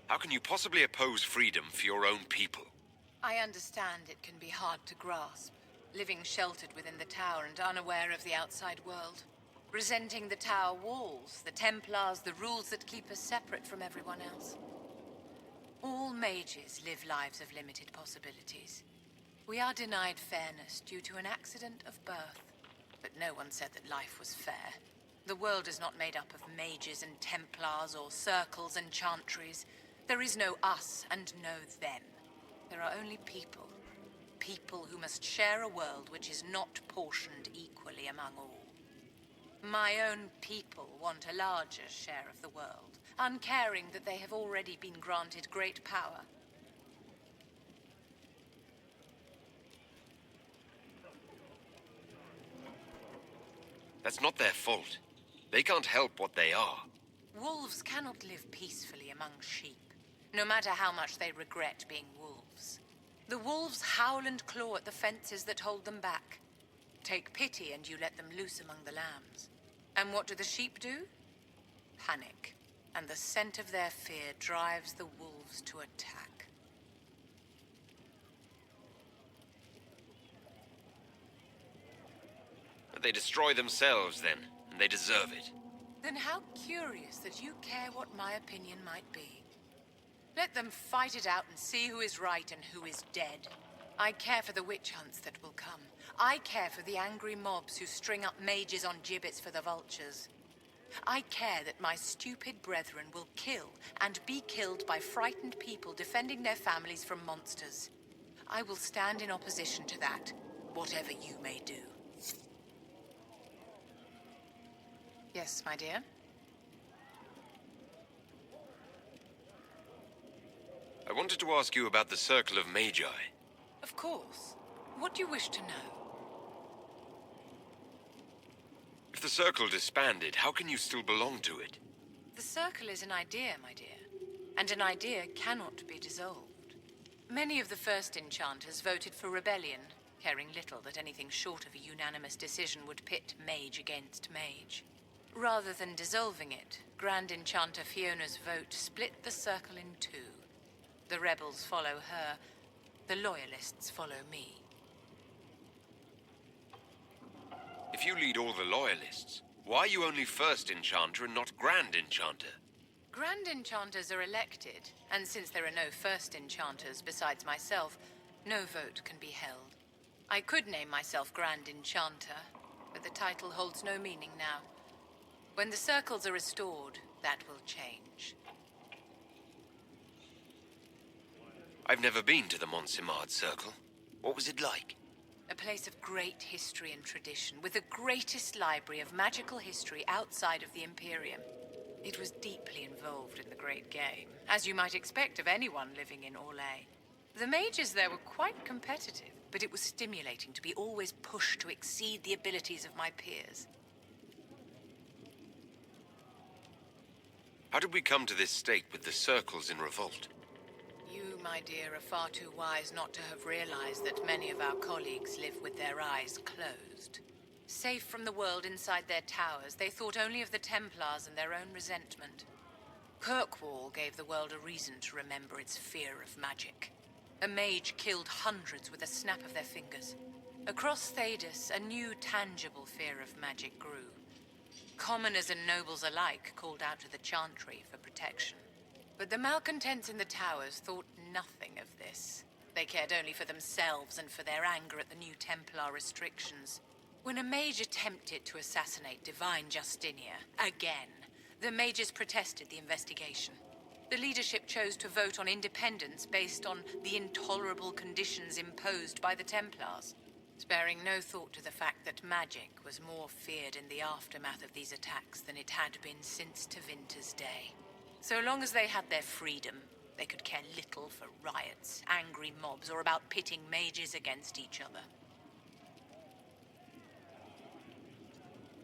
How can you possibly oppose freedom for your own people? I understand it can be hard to grasp, living sheltered within the tower and unaware of the outside world. Resenting the tower walls, the Templars, the rules that keep us separate from everyone else. All mages live lives of limited possibilities. We are denied fairness due to an accident of birth. But no one said that life was fair. The world is not made up of mages and Templars or circles and chantries. There is no us and no them. There are only people. People who must share a world which is not portioned equally among all. My own people want a larger share of the world, uncaring that they have already been granted great power. That's not their fault. They can't help what they are. Wolves cannot live peacefully among sheep, no matter how much they regret being wolves. The wolves howl and claw at the fences that hold them back. Take pity and you let them loose among the lambs. And what do the sheep do? Panic, and the scent of their fear drives the wolves to attack. But they destroy themselves then, and they deserve it. Then how curious that you care what my opinion might be. Let them fight it out and see who is right and who is dead. I care for the witch hunts that will come. I care for the angry mobs who string up mages on gibbets for the vultures. I care that my stupid brethren will kill and be killed by frightened people defending their families from monsters. I will stand in opposition to that, whatever you may do. Yes, my dear? I wanted to ask you about the Circle of Magi. Of course. What do you wish to know? If the Circle disbanded, how can you still belong to it? The Circle is an idea, my dear, and an idea cannot be dissolved. Many of the first enchanters voted for rebellion, caring little that anything short of a unanimous decision would pit Mage against Mage. Rather than dissolving it, Grand Enchanter Fiona's vote split the Circle in two. The rebels follow her, the loyalists follow me. If you lead all the loyalists, why are you only First Enchanter and not Grand Enchanter? Grand Enchanters are elected, and since there are no First Enchanters besides myself, no vote can be held. I could name myself Grand Enchanter, but the title holds no meaning now. When the circles are restored, that will change. I've never been to the Montsimard Circle. What was it like? A place of great history and tradition, with the greatest library of magical history outside of the Imperium. It was deeply involved in the Great Game, as you might expect of anyone living in Orlais. The mages there were quite competitive, but it was stimulating to be always pushed to exceed the abilities of my peers. How did we come to this state with the circles in revolt? You, my dear, are far too wise not to have realized that many of our colleagues live with their eyes closed. Safe from the world inside their towers, they thought only of the Templars and their own resentment. Kirkwall gave the world a reason to remember its fear of magic. A mage killed hundreds with a snap of their fingers. Across Thedas, a new tangible fear of magic grew. Commoners and nobles alike called out to the Chantry for protection. But the malcontents in the towers thought nothing of this. They cared only for themselves and for their anger at the new Templar restrictions. When a mage attempted to assassinate Divine Justinia, again, the mages protested the investigation. The leadership chose to vote on independence based on the intolerable conditions imposed by the Templars, sparing no thought to the fact that magic was more feared in the aftermath of these attacks than it had been since Tevinter's day. So long as they had their freedom, they could care little for riots, angry mobs, or about pitting mages against each other.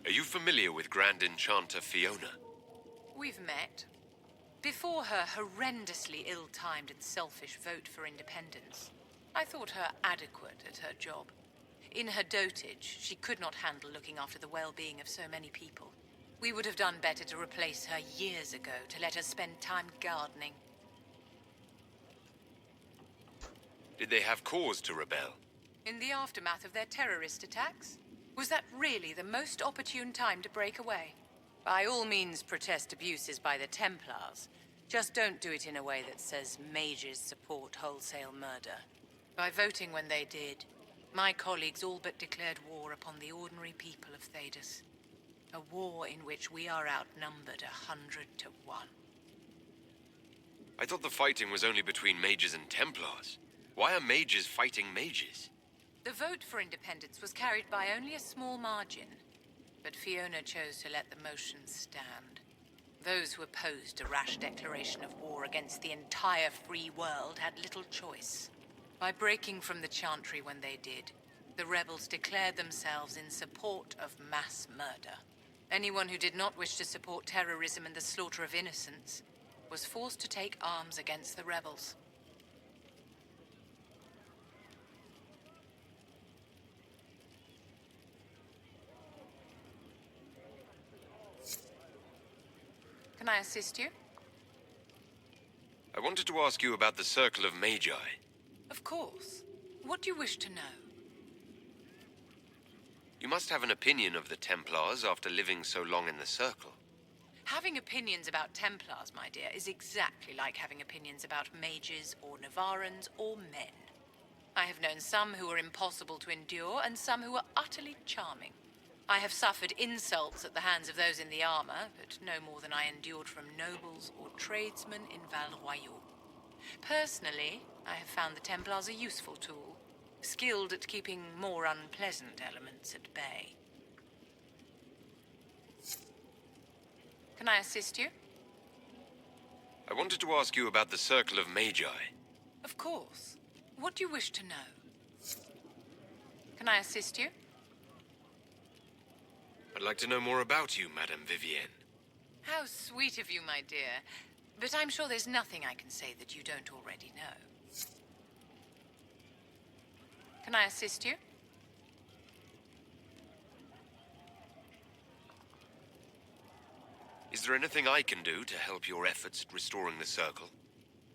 Are you familiar with Grand Enchanter Fiona? We've met. Before her horrendously ill-timed and selfish vote for independence, I thought her adequate at her job. In her dotage, she could not handle looking after the well-being of so many people. We would have done better to replace her years ago, to let her spend time gardening. Did they have cause to rebel? In the aftermath of their terrorist attacks? Was that really the most opportune time to break away? By all means, protest abuses by the Templars. Just don't do it in a way that says mages support wholesale murder. By voting when they did, my colleagues all but declared war upon the ordinary people of Thedas. A war in which we are outnumbered 100 to 1. I thought the fighting was only between mages and Templars. Why are mages fighting mages? The vote for independence was carried by only a small margin. but Fiona chose to let the motion stand. Those who opposed a rash declaration of war against the entire free world had little choice. By breaking from the Chantry when they did, the rebels declared themselves in support of mass murder. Anyone who did not wish to support terrorism and the slaughter of innocents was forced to take arms against the rebels. Can I assist you? I wanted to ask you about the Circle of Magi. Of course. What do you wish to know? You must have an opinion of the Templars after living so long in the Circle. Having opinions about Templars, my dear, is exactly like having opinions about mages or Navarans or men. I have known some who were impossible to endure and some who were utterly charming. I have suffered insults at the hands of those in the armor, but no more than I endured from nobles or tradesmen in Val Royaux. Personally, I have found the Templars a useful tool, skilled at keeping more unpleasant elements at bay. Can I assist you? I wanted to ask you about the Circle of Magi. Of course. What do you wish to know? Can I assist you? I'd like to know more about you, Madame Vivienne. How sweet of you, my dear. But I'm sure there's nothing I can say that you don't already know. Can I assist you? Is there anything I can do to help your efforts at restoring the Circle?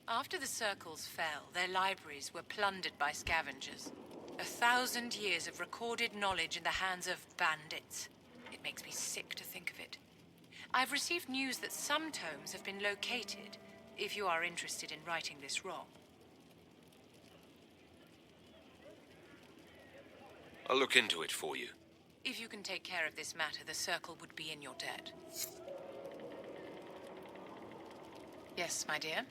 After the circles fell, their libraries were plundered by scavengers. 1,000 years of recorded knowledge in the hands of bandits. It makes me sick to think of it. I've received news that some tomes have been located, if you are interested in righting this wrong. I'll look into it for you. If you can take care of this matter, the Circle would be in your debt. Yes, my dear?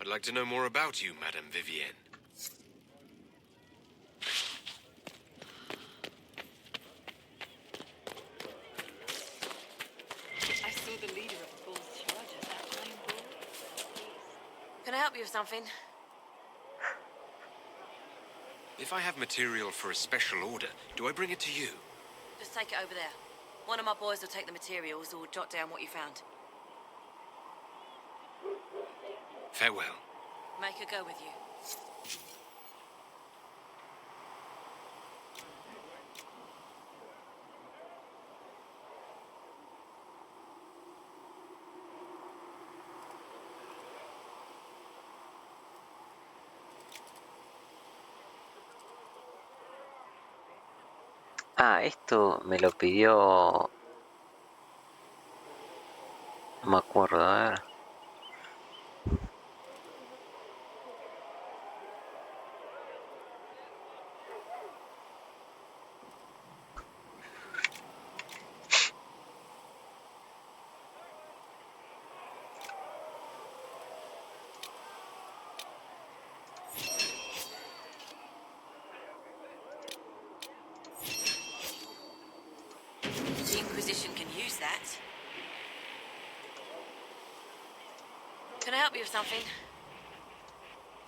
I'd like to know more about you, Madame Vivienne. I saw the leader of the Bull's charge at that time, Bull. Can I help you with something? If I have material for a special order, do I bring it to you? Just take it over there. One of my boys will take the materials or jot down what you found. Farewell. Make her go with you. Ah, esto me lo pidió... No me acuerdo, a ver. The Inquisition can use that. Can I help you with something?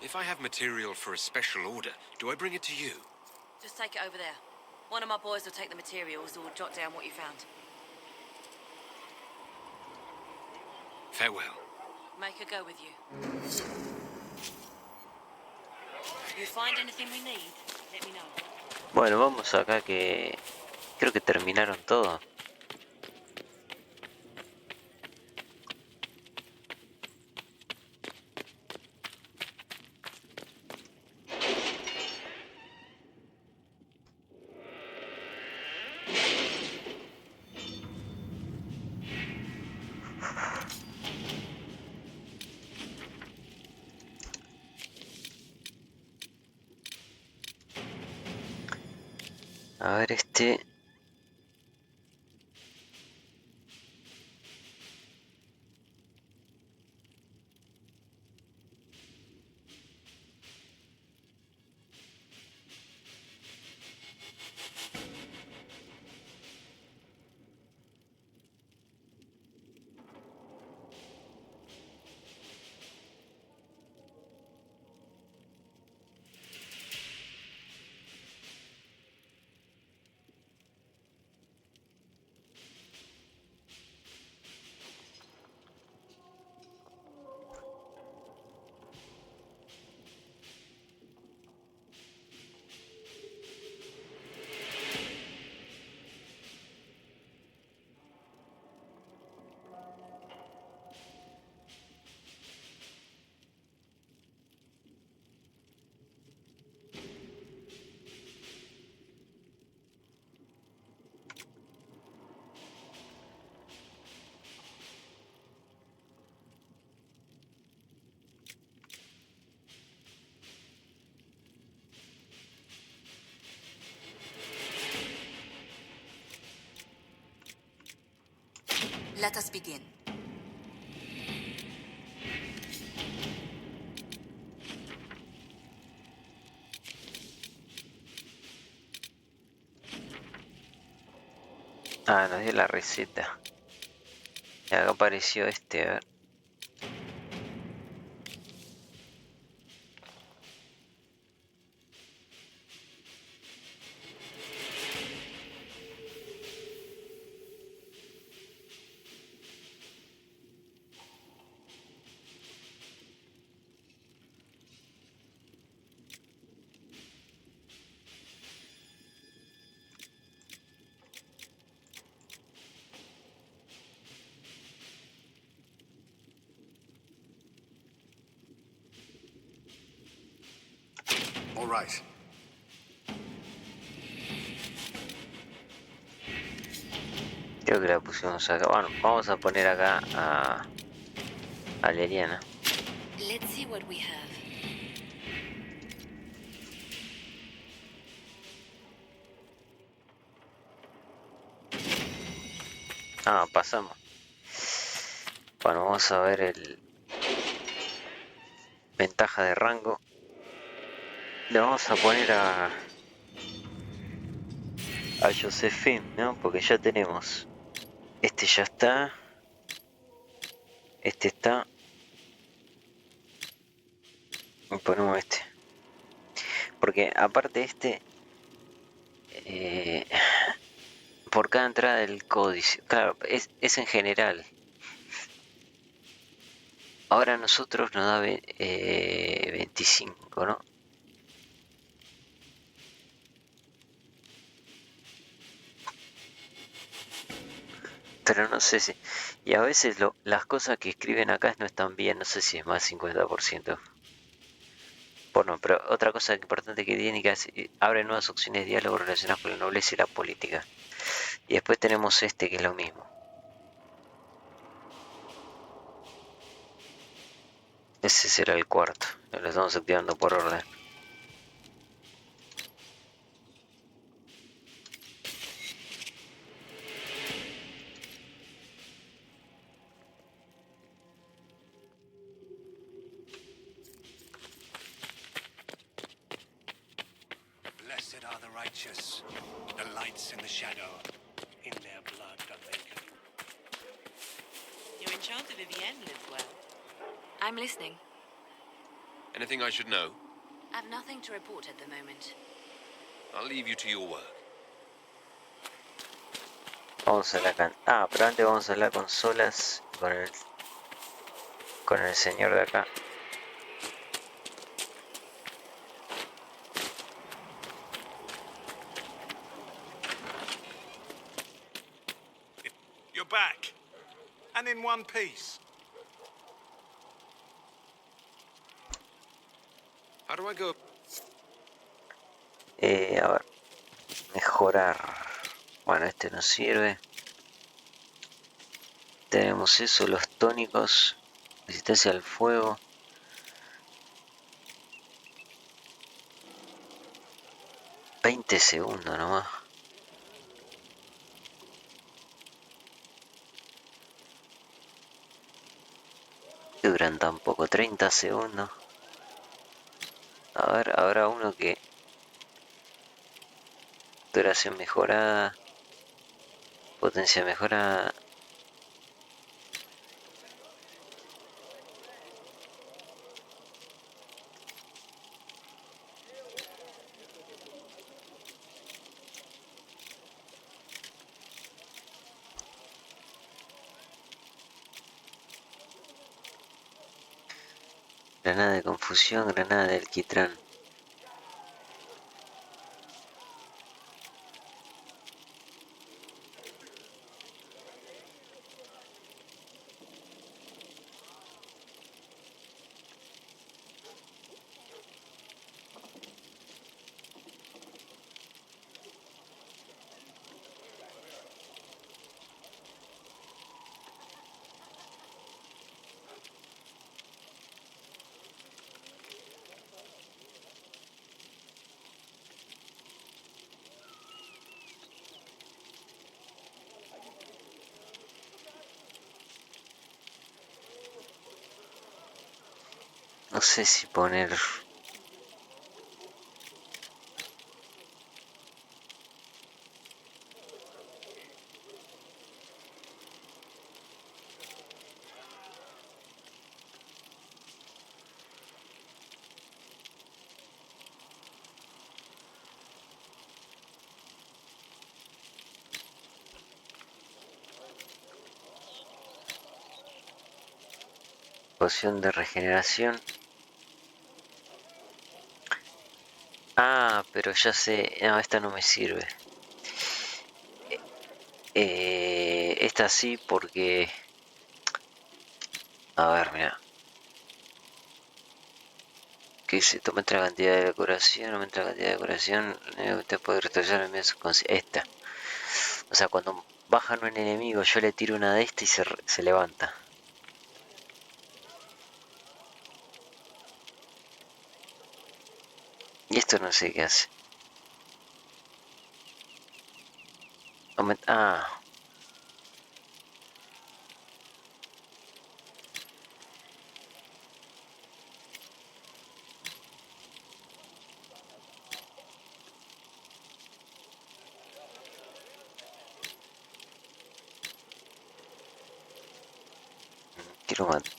If I have material for a special order, do I bring it to you? Just take it over there. One of my boys will take the materials or jot down what you found. Farewell. Make her go with you. You find anything we need, let me know. Bueno, vamos acá que... Creo que terminaron todo. A ver este... Let us begin. Ah, nos dio la receta. Y acá apareció este, a ver. All right. Creo que la pusimos acá. Bueno, vamos a poner acá a Leliana. Let's see what we have. Ah, pasamos. Bueno, vamos a ver el ventaja de rango. Le vamos a poner a Josephine, ¿no? Porque ya tenemos. Este ya está. Este está. Y ponemos este. Porque aparte este. Por cada entrada del códice. Claro, es en general. Ahora a nosotros nos da 25, ¿no? Pero no sé si... Y a veces las cosas que escriben acá no están bien. No sé si es más 50%. Bueno, pero otra cosa importante que tiene que abre nuevas opciones de diálogo relacionadas con la nobleza y la política. Y después tenemos este que es lo mismo. Ese será el cuarto. Lo estamos activando por orden. Blessed are the righteous, the lights in the shadow. In their blood are they clean. Your enchanter Vivienne lives well. I'm listening. Anything I should know? I've nothing to report at the moment. I'll leave you to your work. Vamos a la Ah, pero antes vamos a hablar con Solas, con el señor de acá. You're back. And in one piece. How do I go? A ver. Mejorar. Bueno, este nos sirve. Tenemos eso, los tónicos. Resistencia al fuego. $20 nomás. Duran tan poco, 30 segundos. A ver, habrá uno que... Duración mejorada. Potencia mejorada. Granada de confusión, granada de alquitrán. sé si poner... Poción de regeneración. Ah, pero ya sé. No, esta no me sirve. Esta sí porque... A ver, mira. Que dice, aumenta la cantidad de decoración, aumenta la cantidad de decoración, te puede retroceder el medio subconsciente. Esta. O sea, cuando bajan un enemigo, yo le tiro una de esta y se levanta. Y esto no sé qué hace. Ah. Quiero matar.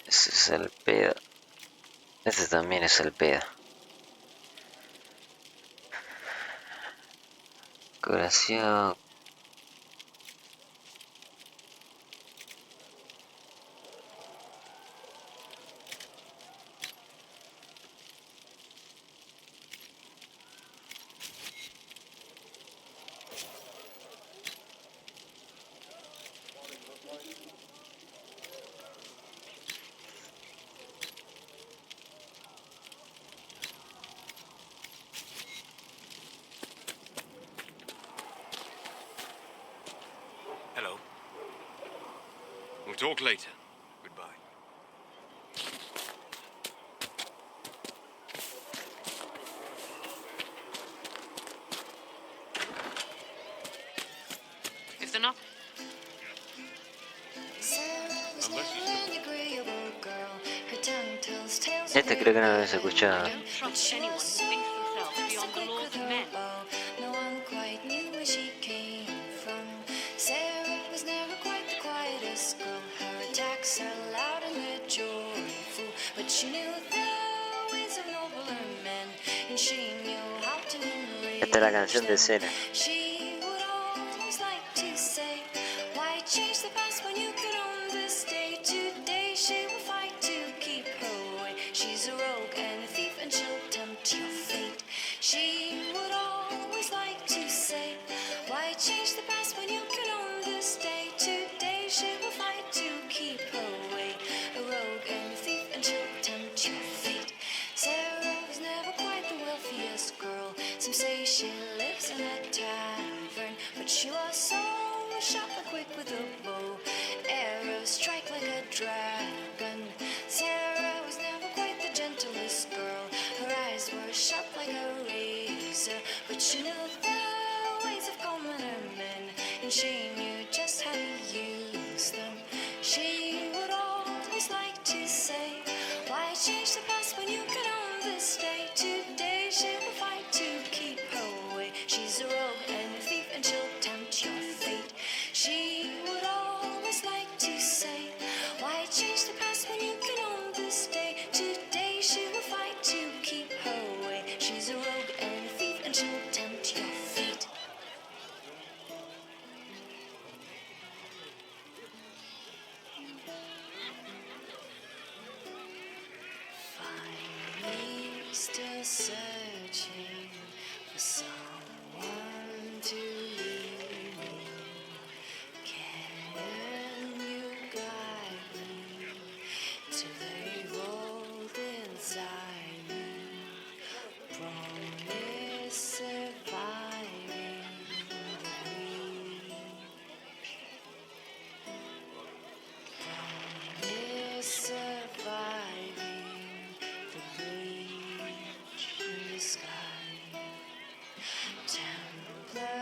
Ese es el pedo. Este también es el pedo. Decoración. Hello. We'll talk later. Goodbye. If they're not... Este creo que no lo habéis escuchado. Don't trust anyone who thinks themselves beyond the laws of men. No one quite knew where she came from. Sarah was never quite the quietest girl. Her attacks are loud and they're joyful, but she knew the ways of nobler men, and she knew how to Esta es la canción de escena. She would always like to say, why change the past when you could own this day? Today she will fight to keep her way. She's a rogue and a thief and she'll tempt your fate. She would always like to say, why change the past when you can own this day? Today she will fight to keep her way. A rogue and a thief and she'll tempt your fate. Sarah was never quite the wealthiest girl. Some say she lives in a tavern, but she was so sharp and quick with a bow. Arrows strike like a dragon. Sarah was never quite the gentlest girl. Her eyes were sharp like a razor, but she knew the ways of commoner men, and she knew just how to use them. She would always like to say, why change the past when you can own this day? Today she will fight to keep her way. She's a rogue and a thief and she'll tempt your fate. She would always like to say, why change the past when you can own this day? Today she will fight to keep her way. She's a rogue and a thief and she'll tempt your fate. Find me still searching for someone to lead me. Can you guide me to the revolt inside me? Promise surviving the breach. Promise surviving the breach in the sky. Templar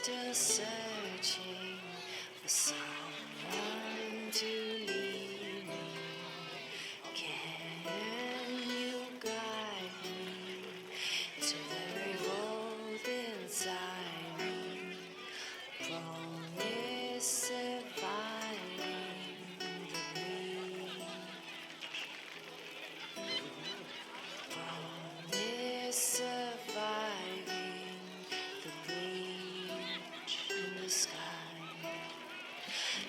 still searching for someone to lead me. Can you guide me to the revolt inside me? Promise surviving the bleed. Promise surviving the breach in the sky.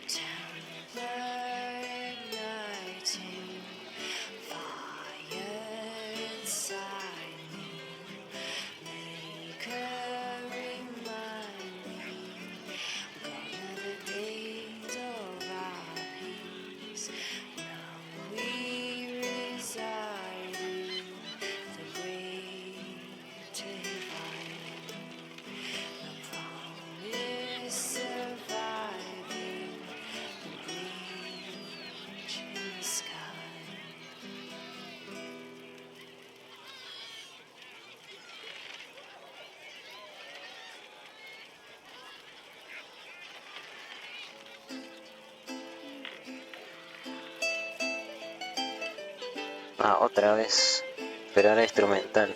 Templar igniting fire inside me. Maker remind me, gone are the days of our peace. Now we reside in the great divide. No promise surviving the breach in the sky. Ah, otra vez. Pero ahora instrumental.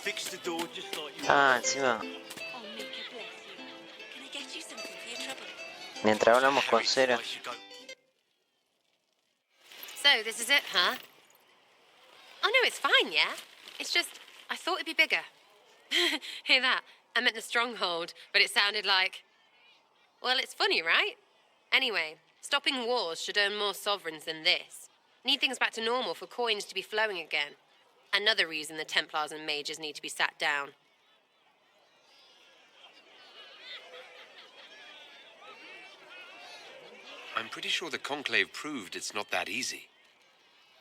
Fix the door just like you Ah, encima. Oh, Mika, bless you. Can I get you something for your trouble? Mientras hablamos con Cera. So, this is it, huh? Oh, no, it's fine, yeah? It's just, I thought it'd be bigger. Hear that? I meant the stronghold, but it sounded like... Well, it's funny, right? Anyway, stopping wars should earn more sovereigns than this. Need things back to normal for coins to be flowing again. Another reason the Templars and Mages need to be sat down. I'm pretty sure the Conclave proved it's not that easy.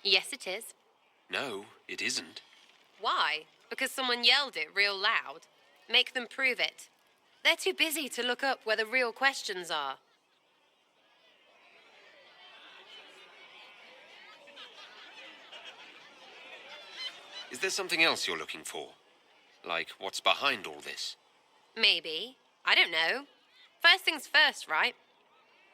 Yes, it is. No, it isn't. Why? Because someone yelled it real loud? Make them prove it. They're too busy to look up where the real questions are. Is there something else you're looking for? Like, what's behind all this? Maybe. I don't know. First things first, right?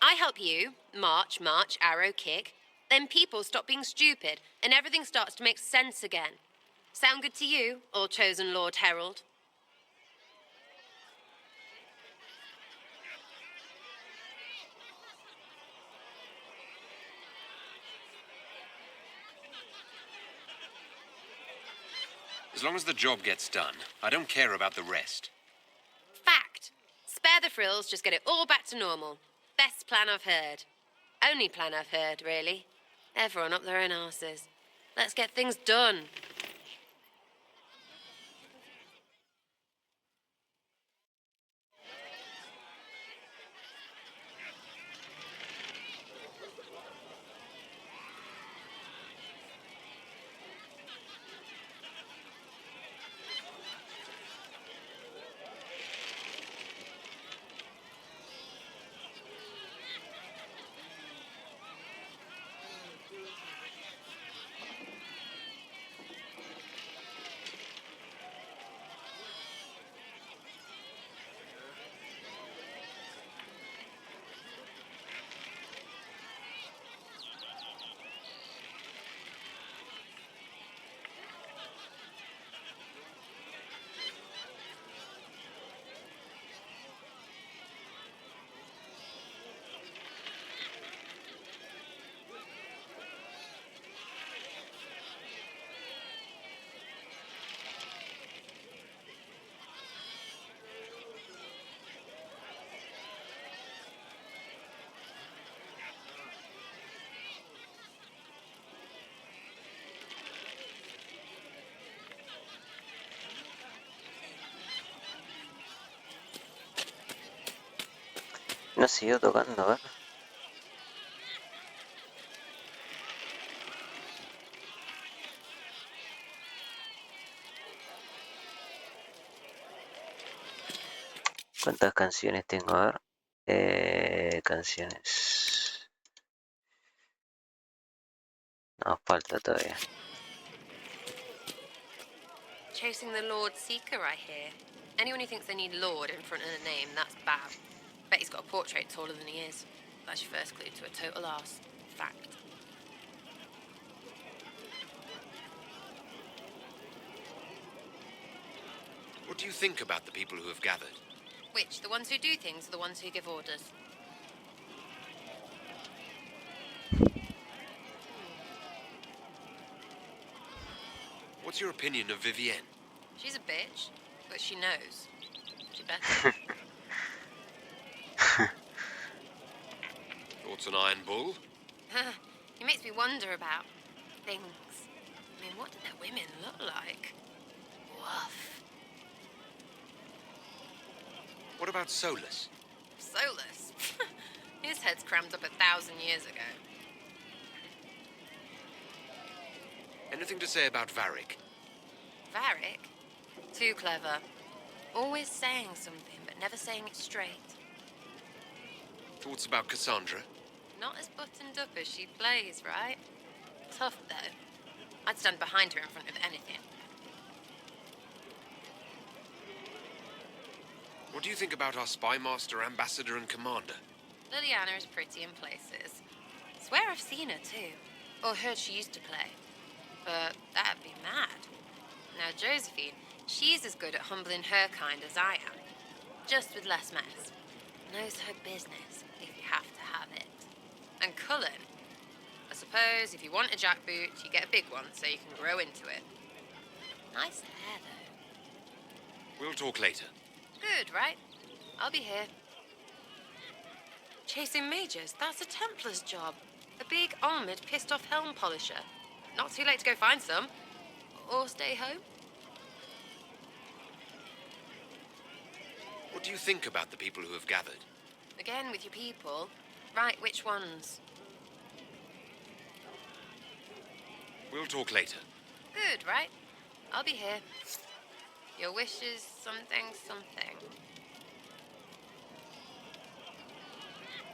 I help you, march, arrow, kick. Then people stop being stupid, and everything starts to make sense again. Sound good to you, all chosen Lord Herald? As long as the job gets done, I don't care about the rest. Fact. Spare the frills, just get it all back to normal. Best plan I've heard. Only plan I've heard, really. Everyone up their own arses. Let's get things done. No siguió tocando, a ver. ¿Cuántas canciones tengo? A ver. Canciones. No, falta todavía. Chasing the Lord Seeker, I hear. Anyone who thinks they need Lord in front of the name, that's bad. Bet he's got a portrait taller than he is. That's your first clue to a total arse. Fact. What do you think about the people who have gathered? Which, the ones who do things or the ones who give orders? What's your opinion of Vivienne? She's a bitch, but she knows. She better. Thoughts on Iron Bull? He makes me wonder about things. I mean, what do their women look like? Woof. What about Solus? Solus? His head's crammed up 1,000 years ago. Anything to say about Varric? Varric? Too clever. Always saying something, but never saying it straight. Thoughts about Cassandra? Not as buttoned up as she plays, right? Tough, though. I'd stand behind her in front of anything. What do you think about our spy master, ambassador, and commander? Liliana is pretty in places. Swear I've seen her, too. Or heard she used to play. But that'd be mad. Now, Josephine, she's as good at humbling her kind as I am. Just with less mess. Knows her business, if you have to have it. And Cullen, I suppose if you want a jackboot, you get a big one so you can grow into it. Nice hair, though. We'll talk later. Good, right? I'll be here. Chasing mages, that's a Templar's job. A big, armoured, pissed-off helm polisher. Not too late to go find some. Or stay home. What do you think about the people who have gathered? Again, with your people. Right, which ones? We'll talk later. Good, right? I'll be here. Your wish is something, something.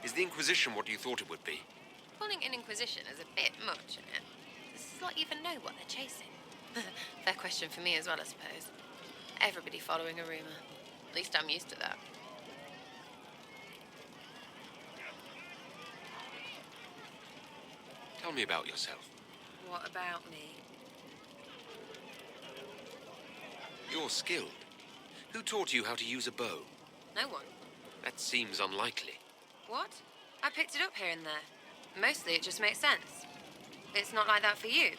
Is the Inquisition what you thought it would be? Calling an Inquisition is a bit much, isn't it? Does this lot even know what they're chasing? Fair question for me as well, I suppose. Everybody following a rumour. At least I'm used to that. Tell me about yourself. What about me? You're skilled. Who taught you how to use a bow? No one. That seems unlikely. What? I picked it up here and there. Mostly it just makes sense. It's not like that for you.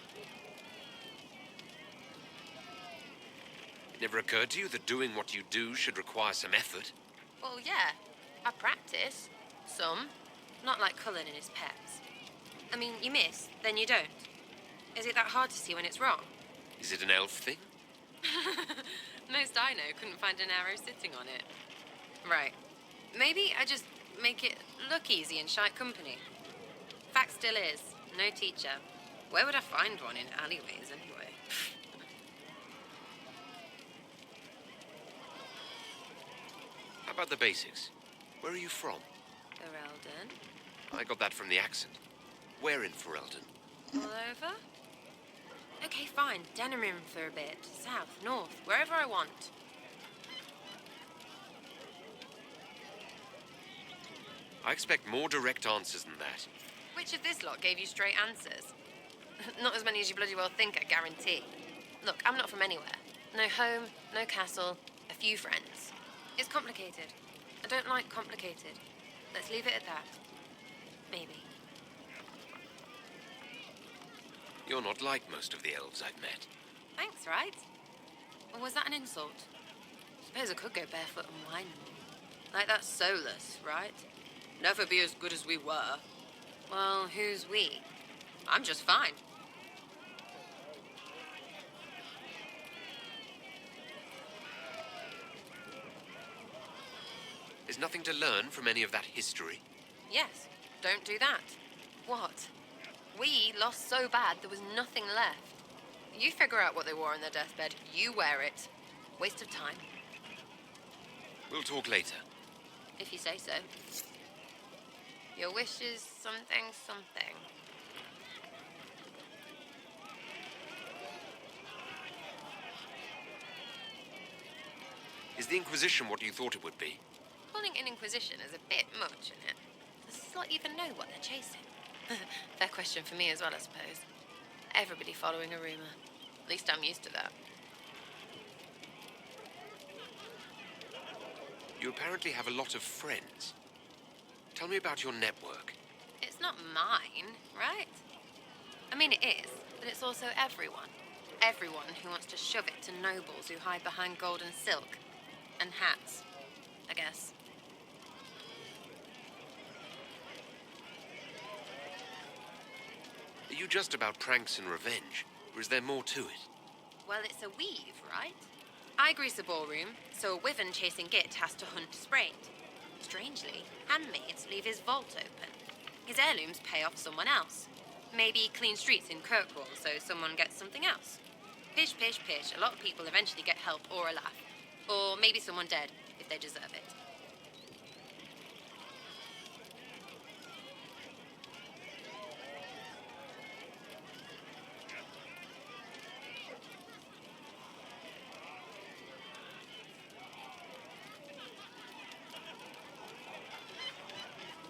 It never occurred to you that doing what you do should require some effort? Well, yeah. I practice. Some. Not like Cullen and his pets. I mean, you miss, then you don't. Is it that hard to see when it's wrong? Is it an elf thing? Most I know couldn't find an arrow sitting on it. Right. Maybe I just make it look easy in shite company. Fact still is, no teacher. Where would I find one in alleyways anyway? How about the basics? Where are you from? Ferelden. I got that from the accent. Where in Ferelden? All over? Okay, fine. Denerim for a bit. South, north, wherever I want. I expect more direct answers than that. Which of this lot gave you straight answers? Not as many as you bloody well think, I guarantee. Look, I'm not from anywhere. No home, no castle, a few friends. It's complicated. I don't like complicated. Let's leave it at that. Maybe. You're not like most of the elves I've met. Thanks, right? Or was that an insult? Suppose I could go barefoot and whine more. Like that Solus, right? Never be as good as we were. Well, who's we? I'm just fine. There's nothing to learn from any of that history. Yes, don't do that. What? We lost so bad there was nothing left. You figure out what they wore on their deathbed. You wear it. Waste of time. We'll talk later. If you say so. Your wish is something, something. Is the Inquisition what you thought it would be? Calling it an Inquisition is a bit much, isn't it? Does this lot even know what they're chasing? Fair question for me as well, I suppose. Everybody following a rumour. At least I'm used to that. You apparently have a lot of friends. Tell me about your network. It's not mine, right? I mean, it is, but it's also everyone. Everyone who wants to shove it to nobles who hide behind gold and silk. And hats, I guess. Are you just about pranks and revenge, or is there more to it? Well, it's a weave, right? I grease a ballroom, so a wyvern chasing Git has to hunt Sprained. Strangely, handmaids leave his vault open. His heirlooms pay off someone else. Maybe clean streets in Kirkwall so someone gets something else. Pish, pish, pish. A lot of people eventually get help or a laugh. Or maybe someone dead, if they deserve it.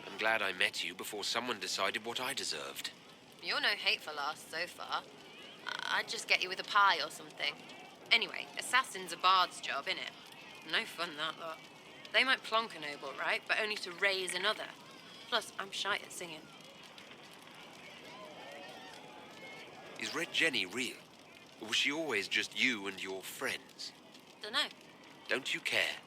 I'm glad I met you before someone decided what I deserved. You're no hateful ass so far. I'd just get you with a pie or something. Anyway, assassin's a bard's job, innit? No fun, that lot. They might plonk a noble, right? But only to raise another. Plus, I'm shite at singing. Is Red Jenny real? Or was she always just you and your friends? Dunno. Don't you care?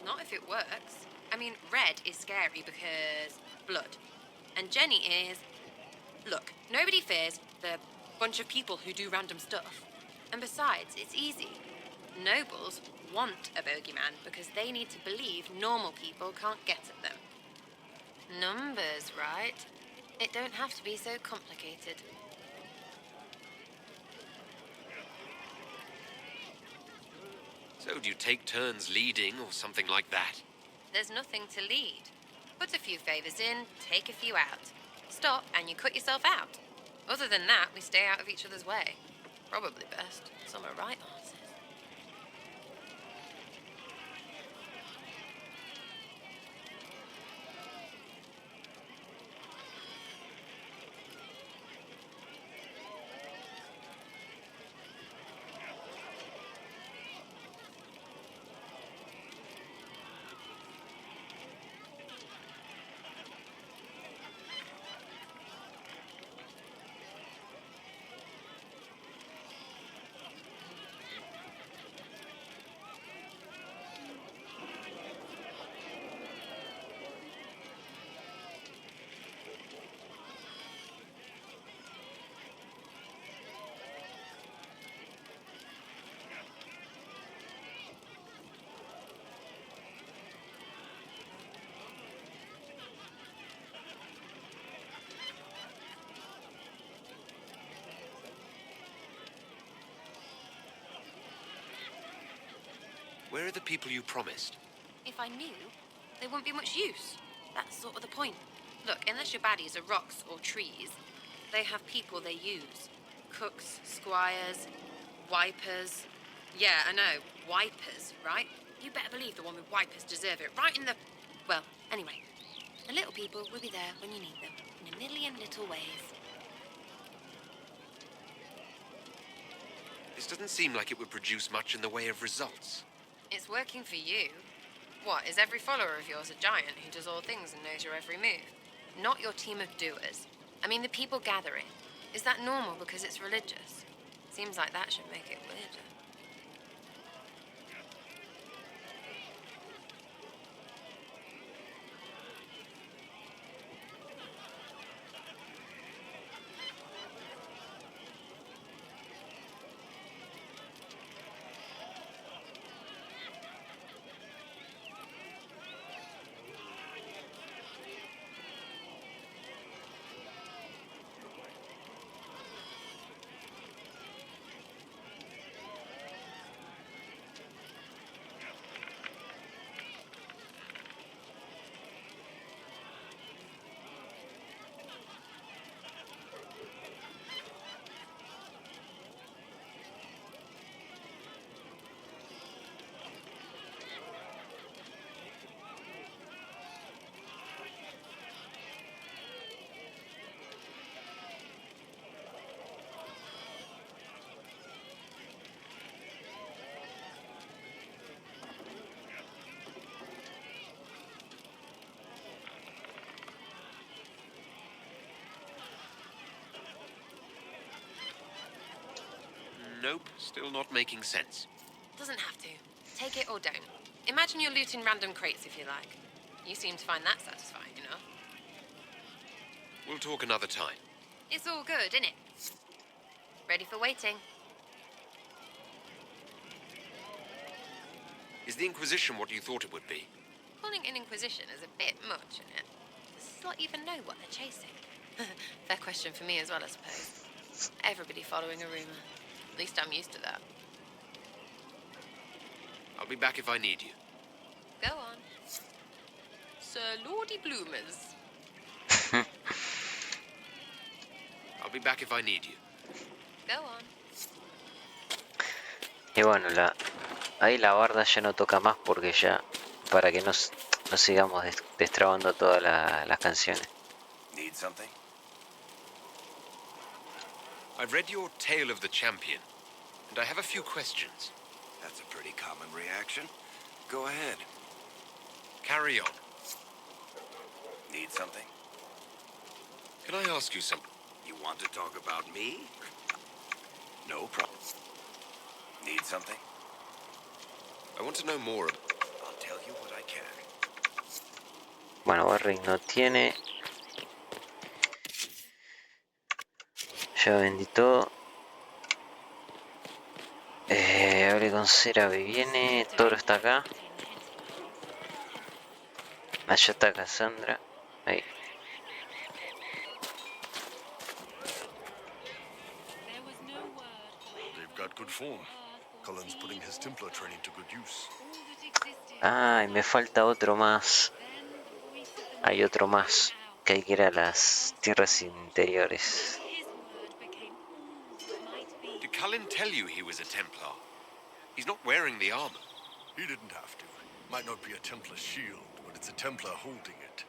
Not if it works. I mean, Red is scary because blood. And Jenny is... Look, nobody fears the bunch of people who do random stuff. And besides, it's easy. Nobles want a bogeyman because they need to believe normal people can't get at them. Numbers, right? It don't have to be so complicated. So do you take turns leading or something like that? There's nothing to lead. Put a few favours in, take a few out. Stop and you cut yourself out. Other than that, we stay out of each other's way. Probably best. Some are right answers. Where are the people you promised? If I knew, they wouldn't be much use. That's sort of the point. Look, unless your baddies are rocks or trees, they have people they use. Cooks, squires, wipers. Yeah, I know, wipers, right? You better believe the one with wipers deserve it, right in the... Well, anyway, the little people will be there when you need them, in a million little ways. This doesn't seem like it would produce much in the way of results. It's working for you. What, is every follower of yours a giant who does all things and knows your every move? Not your team of doers. I mean, the people gathering. Is that normal because it's religious? Seems like that should make it weirder. Nope, still not making sense. Doesn't have to. Take it or don't. Imagine you're looting random crates if you like. You seem to find that satisfying, you know? We'll talk another time. It's all good, innit? Ready for waiting. Is the Inquisition what you thought it would be? Calling an Inquisition is a bit much, isn't it? Does this lot even know what they're chasing? Fair question for me as well, I suppose. Everybody following a rumor. At least I'm used to that. I'll be back if I need you. Go on. Sir Lordy Bloomers. I'll be back if I need you. Go on. Y bueno, ahí la barda ya no toca más porque ya, para que no sigamos destrabando todas las canciones. Need something? I've read your Tale of the Champion, and I have a few questions. That's a pretty common reaction. Go ahead. Carry on. Need something? Can I ask you something? You want to talk about me? No problem. Need something? I want to know more. I'll tell you what I can. Bueno, Barry no tiene. Ya vendí todo. Hablé con Cera, viene. Toro está acá. Allá está Cassandra. Ahí. They've got good form. Cullen's putting his Templar training to good use. Ay, me falta otro más. Hay otro más. Que hay que ir a las tierras interiores. Did Cullen tell you he was a Templar? He's not wearing the armor. He didn't have to. Might not be a Templar shield, but it's a Templar holding it.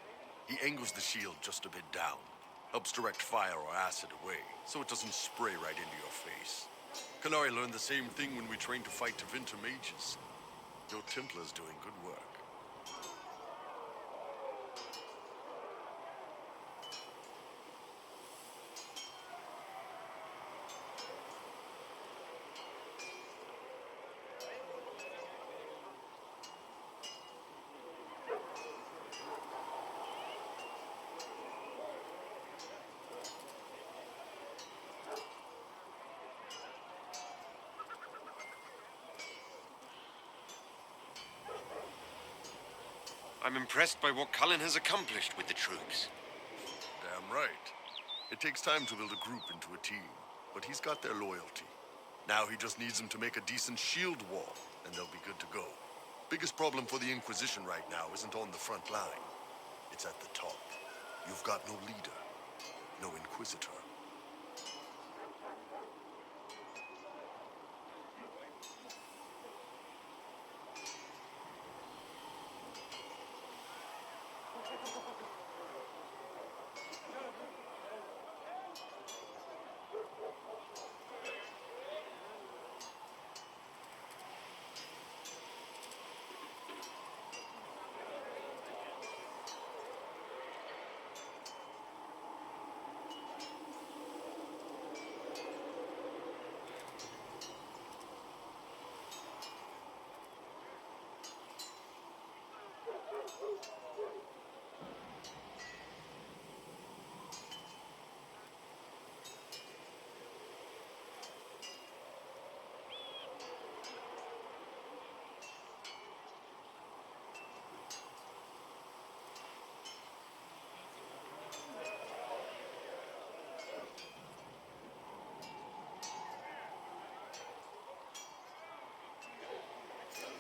He angles the shield just a bit down. Helps direct fire or acid away, so it doesn't spray right into your face. Canary learned the same thing when we trained to fight Tevinter mages. Your Templar's doing good work. I'm impressed by what Cullen has accomplished with the troops. Damn right. It takes time to build a group into a team, but he's got their loyalty. Now he just needs them to make a decent shield wall, and they'll be good to go. Biggest problem for the Inquisition right now isn't on the front line. It's at the top. You've got no leader, no Inquisitor.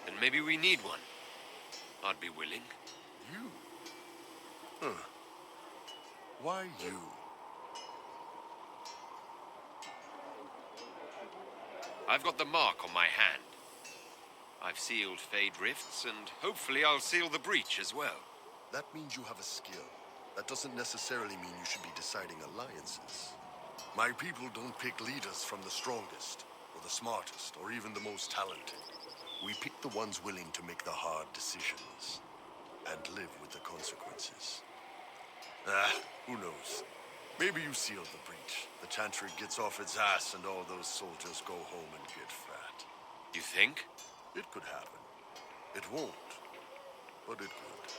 Then maybe we need one. I'd be willing. You? Huh. Why you? I've got the mark on my hand. I've sealed Fade Rifts, and hopefully I'll seal the breach as well. That means you have a skill. That doesn't necessarily mean you should be deciding alliances. My people don't pick leaders from the strongest, or the smartest, or even the most talented. We pick the ones willing to make the hard decisions, and live with the consequences. Who knows? Maybe you sealed the breach. The Chantry gets off its ass and all those soldiers go home and get fat. You think? It could happen. It won't, but it could.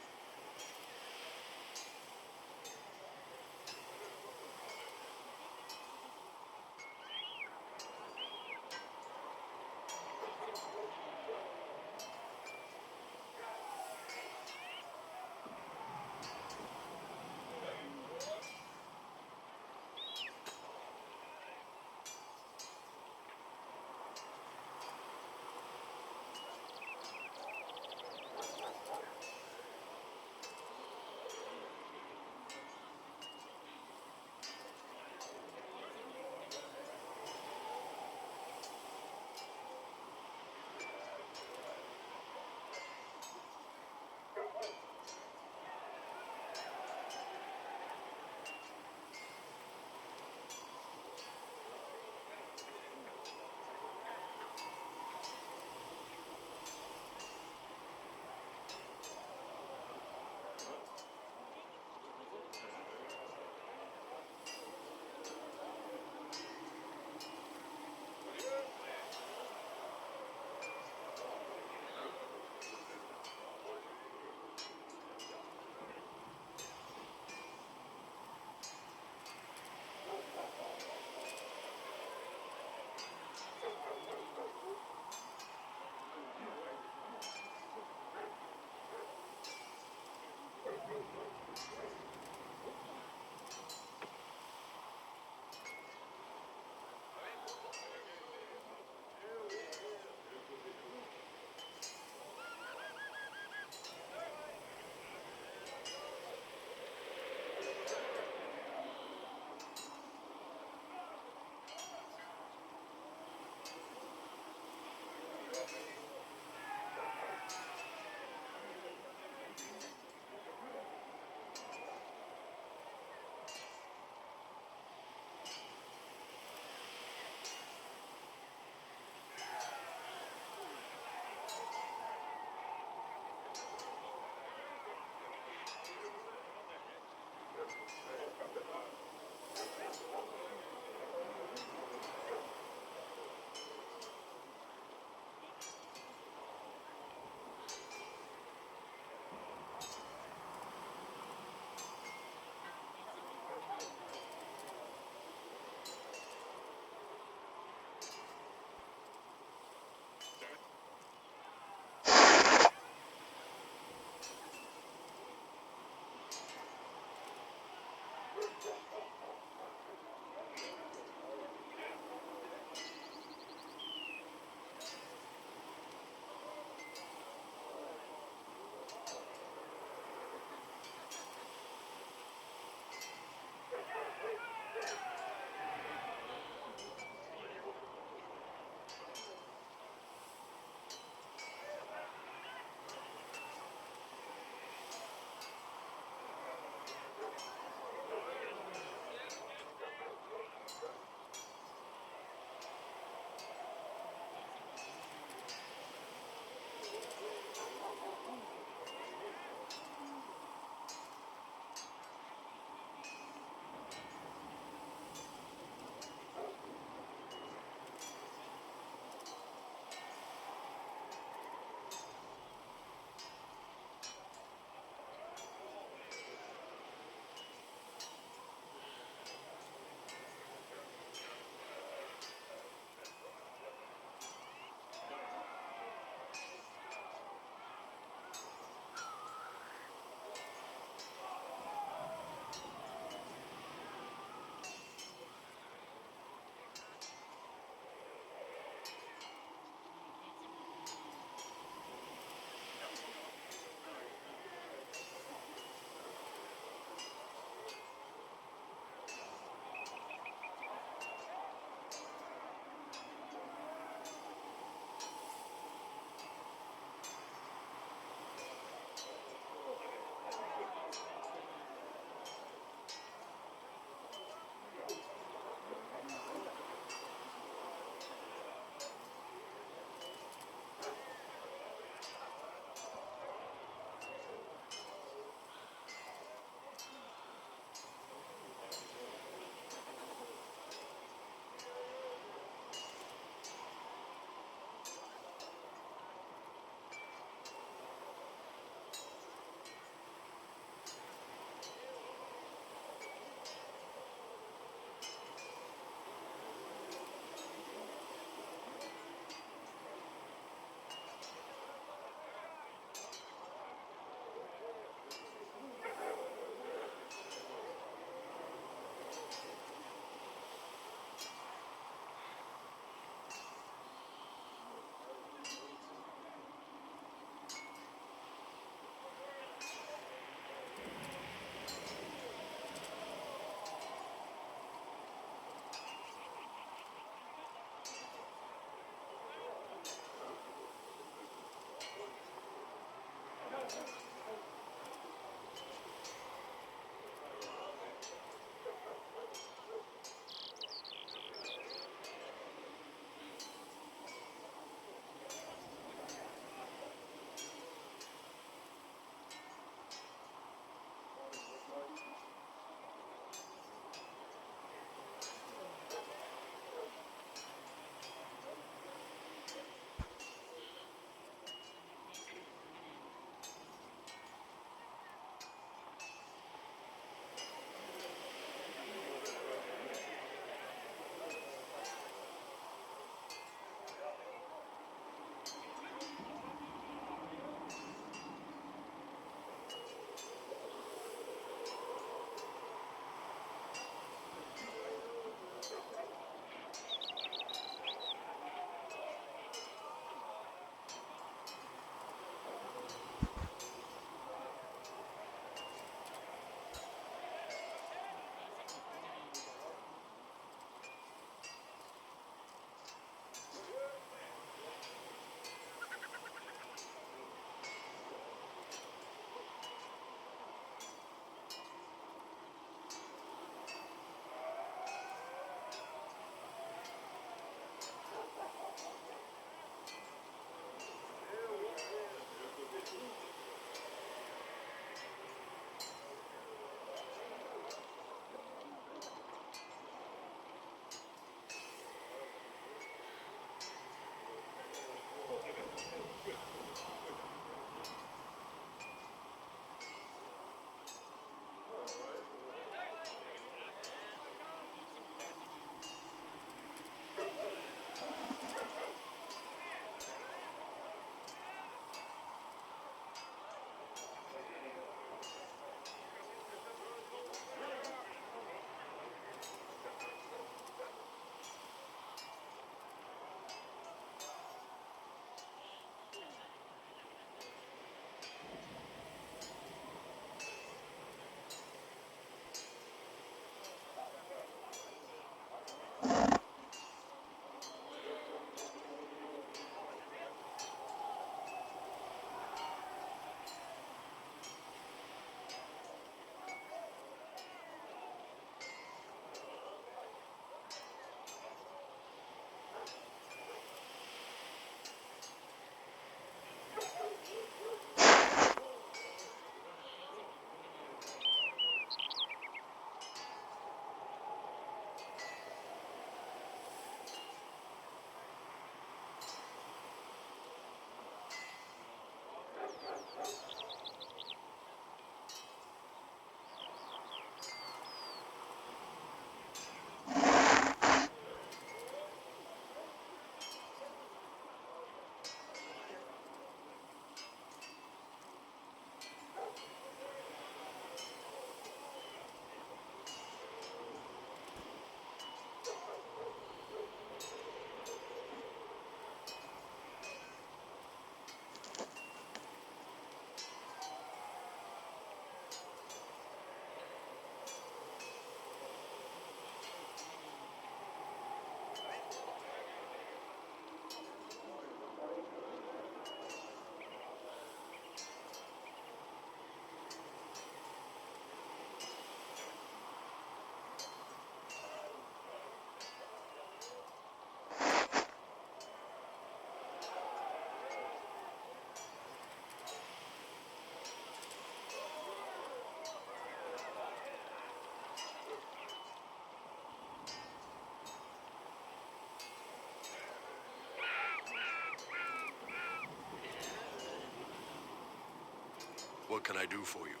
What can I do for you?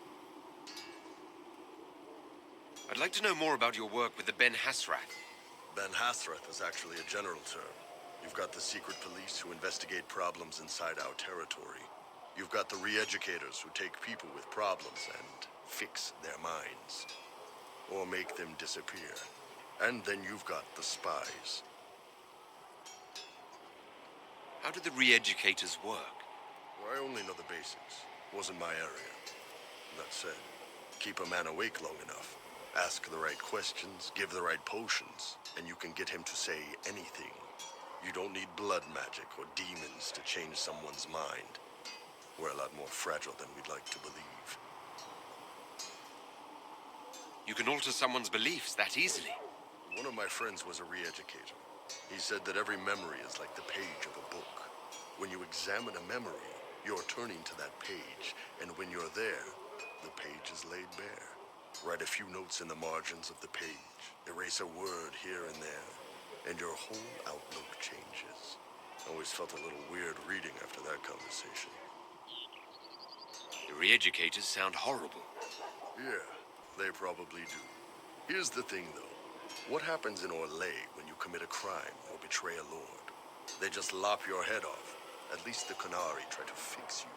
I'd like to know more about your work with the Ben Hasrath. Ben Hasrath is actually a general term. You've got the secret police who investigate problems inside our territory. You've got the re-educators who take people with problems and fix their minds. Or make them disappear. And then you've got the spies. How do the re-educators work? Well, I only know the basics. Wasn't my area. That said, keep a man awake long enough. Ask the right questions, give the right potions, and you can get him to say anything. You don't need blood magic or demons to change someone's mind. We're a lot more fragile than we'd like to believe. You can alter someone's beliefs that easily. One of my friends was a re-educator. He said that every memory is like the page of a book. When you examine a memory, you're turning to that page, and when you're there, the page is laid bare. Write a few notes in the margins of the page, erase a word here and there, and your whole outlook changes. Always felt a little weird reading after that conversation. The re-educators sound horrible. Yeah, they probably do. Here's the thing, though. What happens in Orlais when you commit a crime or betray a lord? They just lop your head off. At least the Qunari try to fix you.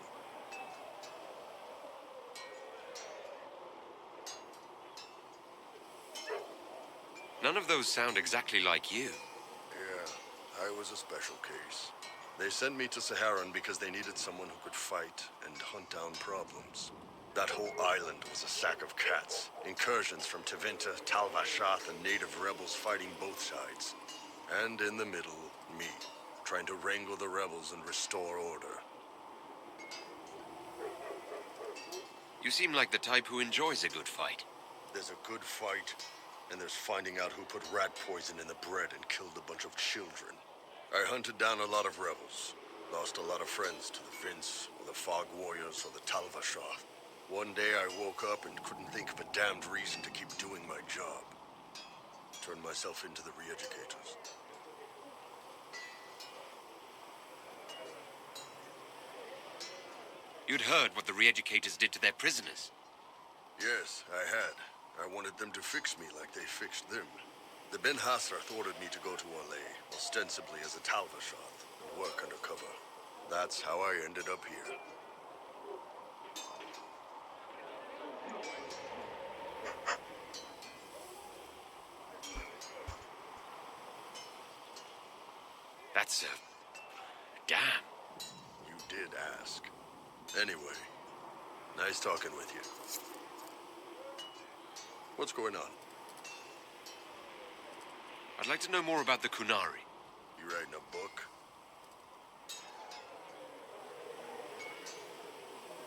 None of those sound exactly like you. Yeah, I was a special case. They sent me to Saharan because they needed someone who could fight and hunt down problems. That whole island was a sack of cats. Incursions from Tevinter, Tal Vashath, and native rebels fighting both sides. And in the middle, me, trying to wrangle the rebels and restore order. You seem like the type who enjoys a good fight. There's a good fight, and there's finding out who put rat poison in the bread and killed a bunch of children. I hunted down a lot of rebels. Lost a lot of friends to the Vince, or the Fog Warriors, or the Tal Vashath. One day I woke up and couldn't think of a damned reason to keep doing my job. Turned myself into the re-educators. You'd heard what the re-educators did to their prisoners. Yes, I had. I wanted them to fix me like they fixed them. The Ben Hasrath ordered me to go to Orlais, ostensibly as a Tal Vashath, and work undercover. That's how I ended up here. That's damn. You did ask. Anyway, nice talking with you. What's going on? I'd like to know more about the Qunari. You writing a book?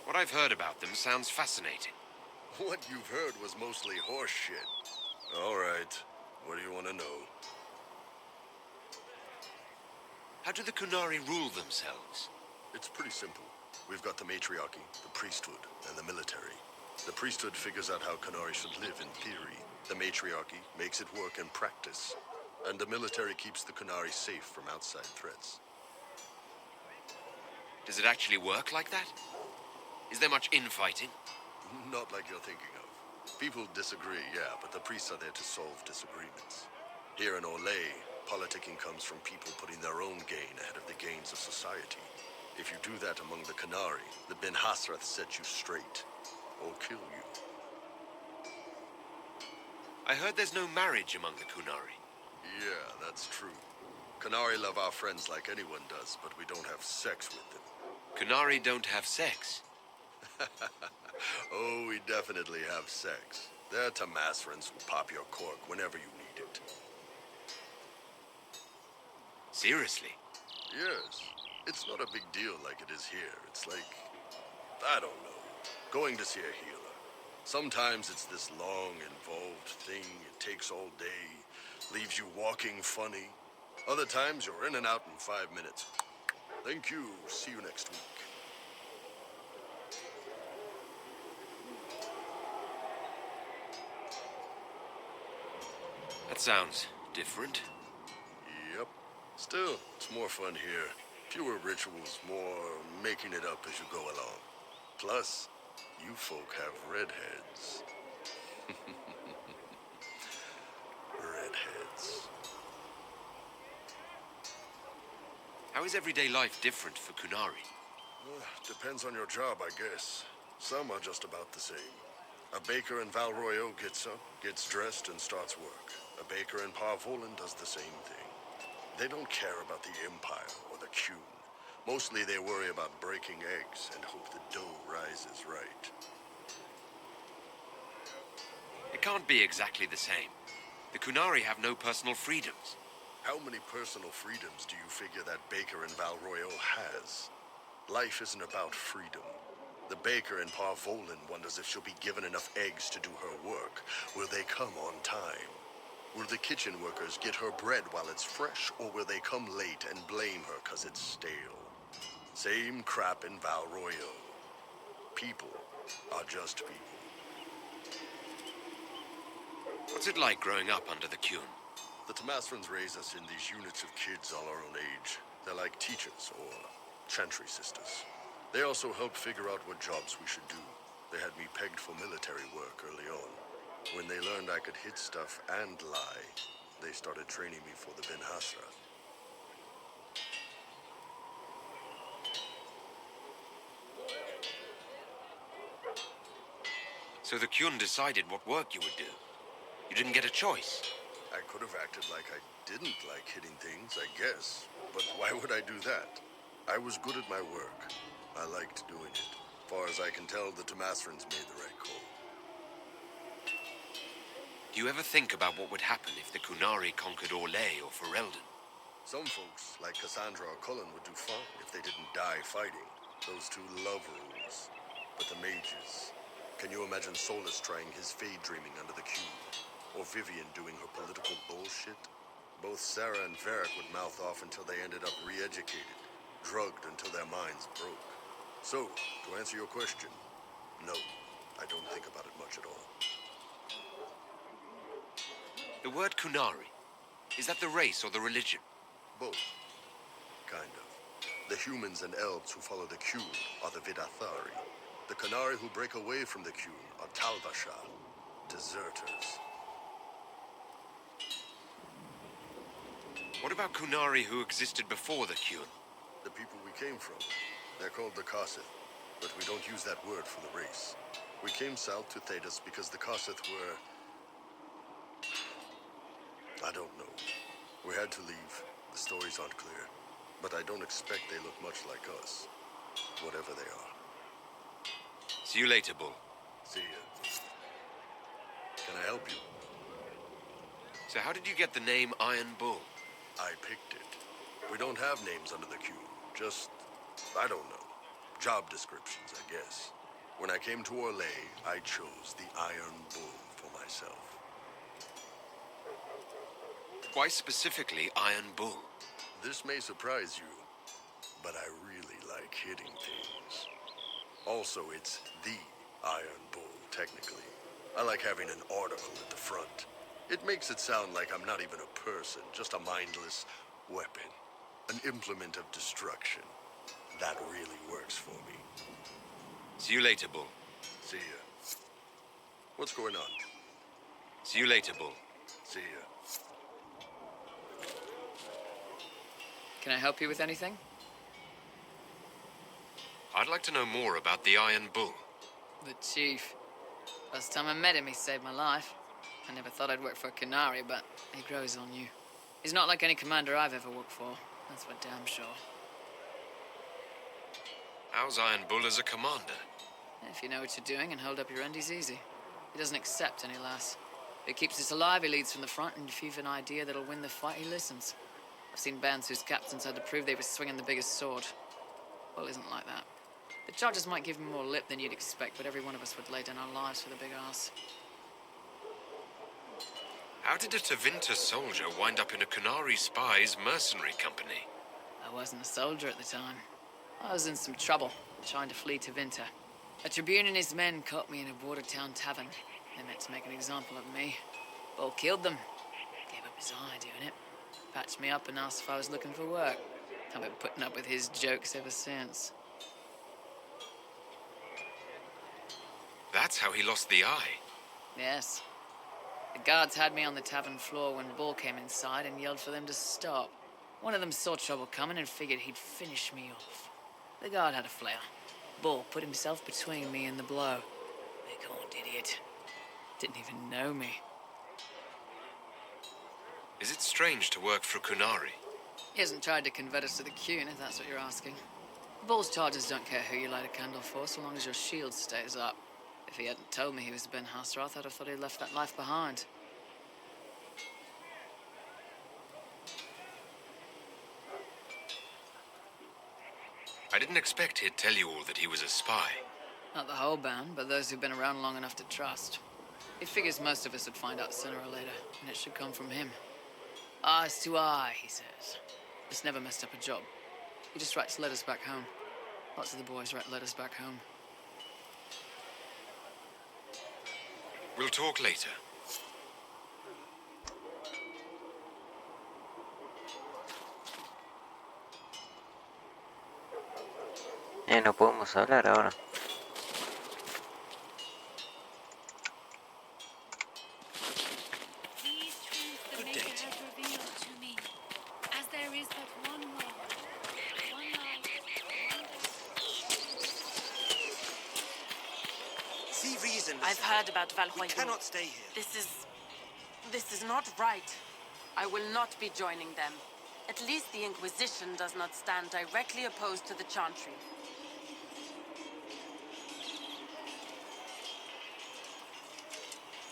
What I've heard about them sounds fascinating. What you've heard was mostly horse shit. All right, what do you want to know? How do the Qunari rule themselves? It's pretty simple. We've got the matriarchy, the priesthood, and the military. The priesthood figures out how Qunari should live in theory. The matriarchy makes it work in practice. And the military keeps the Qunari safe from outside threats. Does it actually work like that? Is there much infighting? Not like you're thinking of. People disagree, yeah, but the priests are there to solve disagreements. Here in Orlais, politicking comes from people putting their own gain ahead of the gains of society. If you do that among the Qunari, the Ben Hasrath set you straight, or kill you. I heard there's no marriage among the Qunari. Yeah, that's true. Qunari love our friends like anyone does, but we don't have sex with them. Qunari don't have sex. Oh, we definitely have sex. They're Tamasrans who pop your cork whenever you need it. Seriously? Yes. It's not a big deal like it is here. It's like, I don't know, going to see a healer. Sometimes it's this long, involved thing. It takes all day, leaves you walking funny. Other times you're in and out in 5 minutes. Thank you. See you next week. That sounds different. Yep. Still, it's more fun here. Fewer rituals, more making it up as you go along. Plus, you folk have redheads. Redheads. How is everyday life different for Qunari? Depends on your job, I guess. Some are just about the same. A baker in Val Royeaux gets up, gets dressed, and starts work. A baker in Parvolan does the same thing. They don't care about the Empire or the Qun. Mostly they worry about breaking eggs and hope the dough rises right. It can't be exactly the same. The Qunari have no personal freedoms. How many personal freedoms do you figure that baker in Val Royeaux has? Life isn't about freedom. The baker in Parvolin wonders if she'll be given enough eggs to do her work. Will they come on time? Will the kitchen workers get her bread while it's fresh, or will they come late and blame her 'cause it's stale? Same crap in Val Royale. People are just people. What's it like growing up under the Qun? The Tomasrans raise us in these units of kids all our own age. They're like teachers or chantry sisters. They also help figure out what jobs we should do. They had me pegged for military work early on. When they learned I could hit stuff and lie, they started training me for the Ben Hasra. So the Qun decided what work you would do. You didn't get a choice. I could have acted like I didn't like hitting things, I guess. But why would I do that? I was good at my work. I liked doing it. Far as I can tell, the Tomasrans made the right call. Do you ever think about what would happen if the Qunari conquered Orlais or Ferelden? Some folks, like Cassandra or Cullen, would do fine if they didn't die fighting. Those two love rules. But the mages... Can you imagine Solus trying his fade dreaming under the Qun? Or Vivian doing her political bullshit? Both Sarah and Varric would mouth off until they ended up re-educated, drugged until their minds broke. So, to answer your question, no, I don't think about it much at all. The word Qunari, is that the race or the religion? Both. Kind of. The humans and elves who follow the Qun are the Vidathari. The Qunari who break away from the Qun are Talvasha, deserters. What about Qunari who existed before the Qun? The people we came from. They're called the Kossith, but we don't use that word for the race. We came south to Thedas because the Kossith were... I don't know. We had to leave. The stories aren't clear. But I don't expect they look much like us. Whatever they are. See you later, Bull. See ya. Can I help you? So how did you get the name Iron Bull? I picked it. We don't have names under the Qun. Just, I don't know. Job descriptions, I guess. When I came to Orlais, I chose the Iron Bull for myself. Why specifically Iron Bull? This may surprise you, but I really like hitting things. Also, it's the Iron Bull, technically. I like having an article at the front. It makes it sound like I'm not even a person, just a mindless weapon. An implement of destruction. That really works for me. See you later, Bull. See ya. What's going on? See you later, Bull. See ya. Can I help you with anything? I'd like to know more about the Iron Bull. The chief. Last time I met him, he saved my life. I never thought I'd work for a Qunari, but he grows on you. He's not like any commander I've ever worked for. That's for damn sure. How's Iron Bull as a commander? If you know what you're doing and hold up your end, he's easy. He doesn't accept any less. If he keeps us alive, he leads from the front, and if you've an idea that'll win the fight, he listens. I've seen bands whose captains had to prove they were swinging the biggest sword. Bull isn't like that. The charges might give him more lip than you'd expect, but every one of us would lay down our lives for the big ass. How did a Tevinter soldier wind up in a Qunari spy's mercenary company? I wasn't a soldier at the time. I was in some trouble, trying to flee to Vinter. A tribune and his men caught me in a border town tavern. They meant to make an example of me. Bull killed them. Gave up his eye doing it. Patched me up and asked if I was looking for work. I've been putting up with his jokes ever since. That's how he lost the eye. Yes. The guards had me on the tavern floor when Bull came inside and yelled for them to stop. One of them saw trouble coming and figured he'd finish me off. The guard had a flare. Bull put himself between me and the blow. Big horned idiot. Didn't even know me. Is it strange to work for Qunari? He hasn't tried to convert us to the Qun, if that's what you're asking. Bull's charges don't care who you light a candle for, so long as your shield stays up. If he hadn't told me he was Ben Hasrath, I'd have thought he'd left that life behind. I didn't expect he'd tell you all that he was a spy. Not the whole band, but those who've been around long enough to trust. He figures most of us would find out sooner or later, and it should come from him. Eyes to eye, he says. Just never messed up a job. He just writes letters back home. Lots of the boys write letters back home. We'll talk later. No podemos hablar ahora. These truths the Maker has revealed to me, as there is but one world, one life, See reason. I've heard about We Valroyot. cannot stay here. This is not right. I will not be joining them. At least the Inquisition does not stand directly opposed to the Chantry.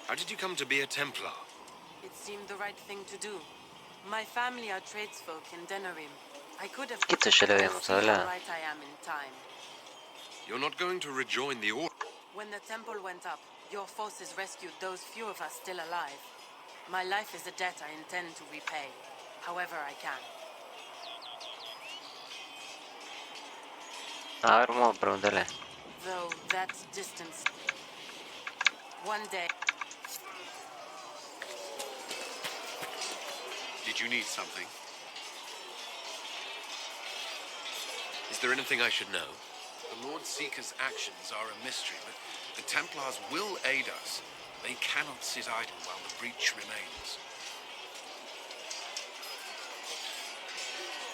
How did you come to be a Templar? It seemed the right thing to do. My family are tradesfolk in Denerim. I could have Esto ya lo habíamos see how hablado. right I am in time. You're not going to rejoin the Order. When the temple went up, your forces rescued those few of us still alive. My life is a debt I intend to repay, however I can. A ver, vamos a preguntarle. Though that distance... One day... Did you need something? Is there anything I should know? The Lord Seeker's actions are a mystery, but the Templars will aid us. They cannot sit idle while the breach remains.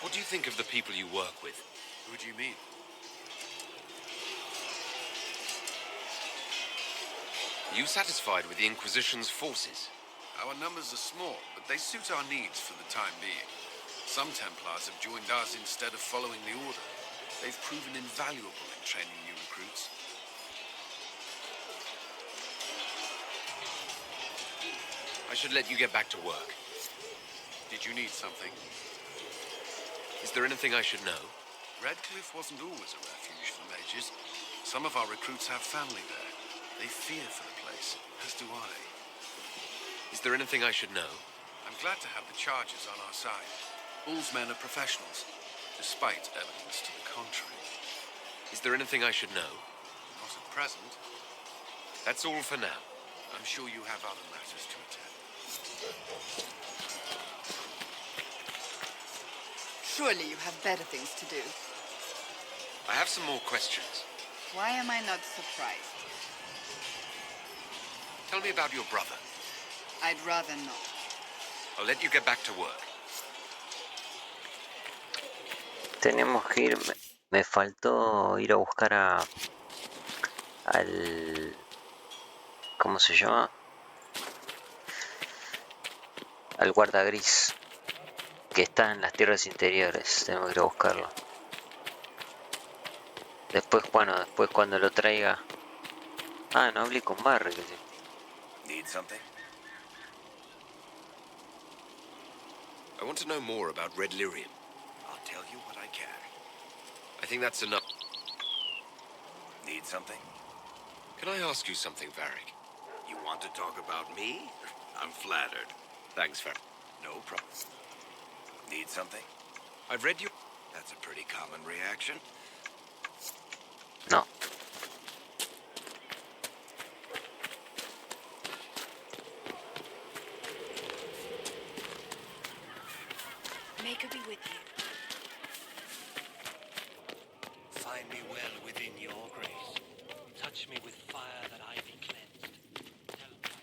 What do you think of the people you work with? Who do you mean? Are you satisfied with the Inquisition's forces? Our numbers are small, but they suit our needs for the time being. Some Templars have joined us instead of following the Order. They've proven invaluable in training new recruits. I should let you get back to work. Did you need something? Is there anything I should know? Redcliffe wasn't always a refuge for mages. Some of our recruits have family there. They fear for the place, as do I. Is there anything I should know? I'm glad to have the charges on our side. Bull's men are professionals, despite evidence to the contrary. Is there anything I should know? Not at present. That's all for now. I'm sure you have other matters to attend. Surely you have better things to do. I have some more questions. Why am I not surprised? Tell me about your brother. I'd rather not. I'll let you get back to work. Tenemos que ir. Me faltó ir a buscar al... ¿Cómo se llama? Al guarda gris. Que está en las tierras interiores. Tenemos que ir a buscarlo. Después, bueno, después cuando lo traiga... Ah, no hablé con Barry. Need something? I want to know more about Red Lyrium. I'll tell you what I can. I think that's enough. Need something? Can I ask you something, Varric? You want to talk about me? I'm flattered. Thanks, Varric. No problem. Need something? I've read you. That's a pretty common reaction. No. Maker be with you. Find me well within your grace. Touch me with fire that I be cleansed. Tell me I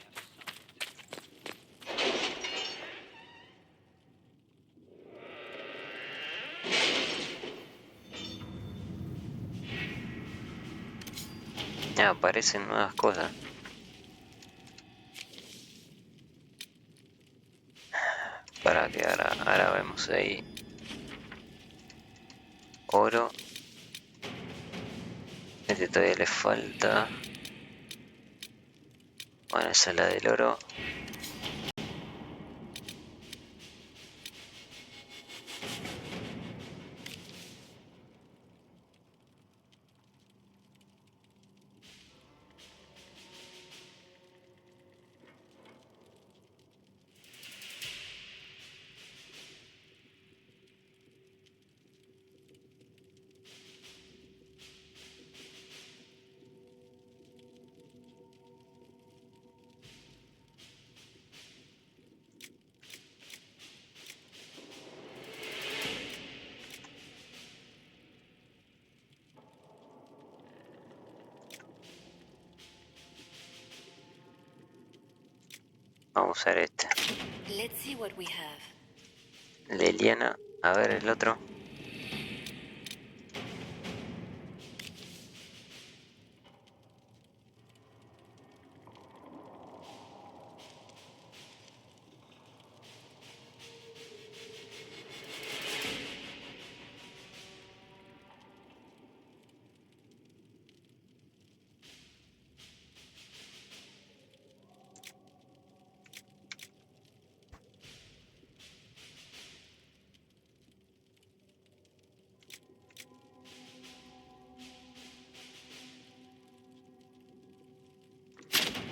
have Ya aparecen nuevas cosas. Para que ahora vemos ahí. Oro. Este todavía le falta. Bueno, esa es la del oro. Vamos a usar este. Let's see what we have. Leliana. A ver el otro.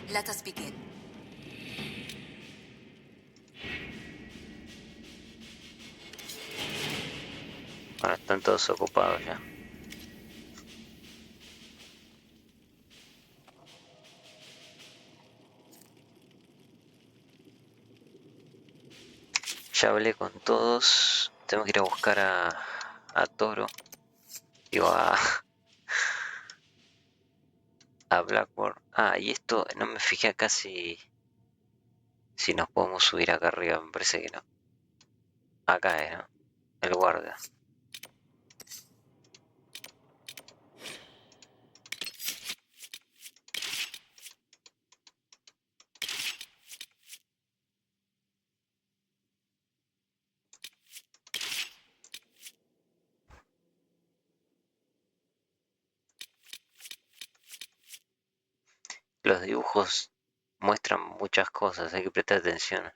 Let us begin. Bueno, están todos ocupados ya. Ya hablé con todos. Tengo que ir a buscar a Toro. Digo, a Blackboard. Ah, y esto no me fijé acá si nos podemos subir acá arriba. Me parece que no. Acá es, ¿no? El guardia. Los dibujos muestran muchas cosas, hay que prestar atención.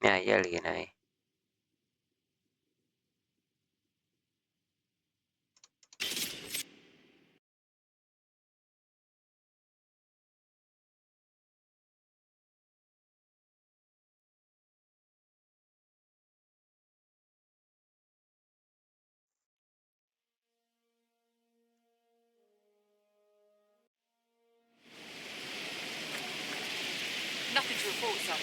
Mira, hay alguien ahí. Nothing to report, sir.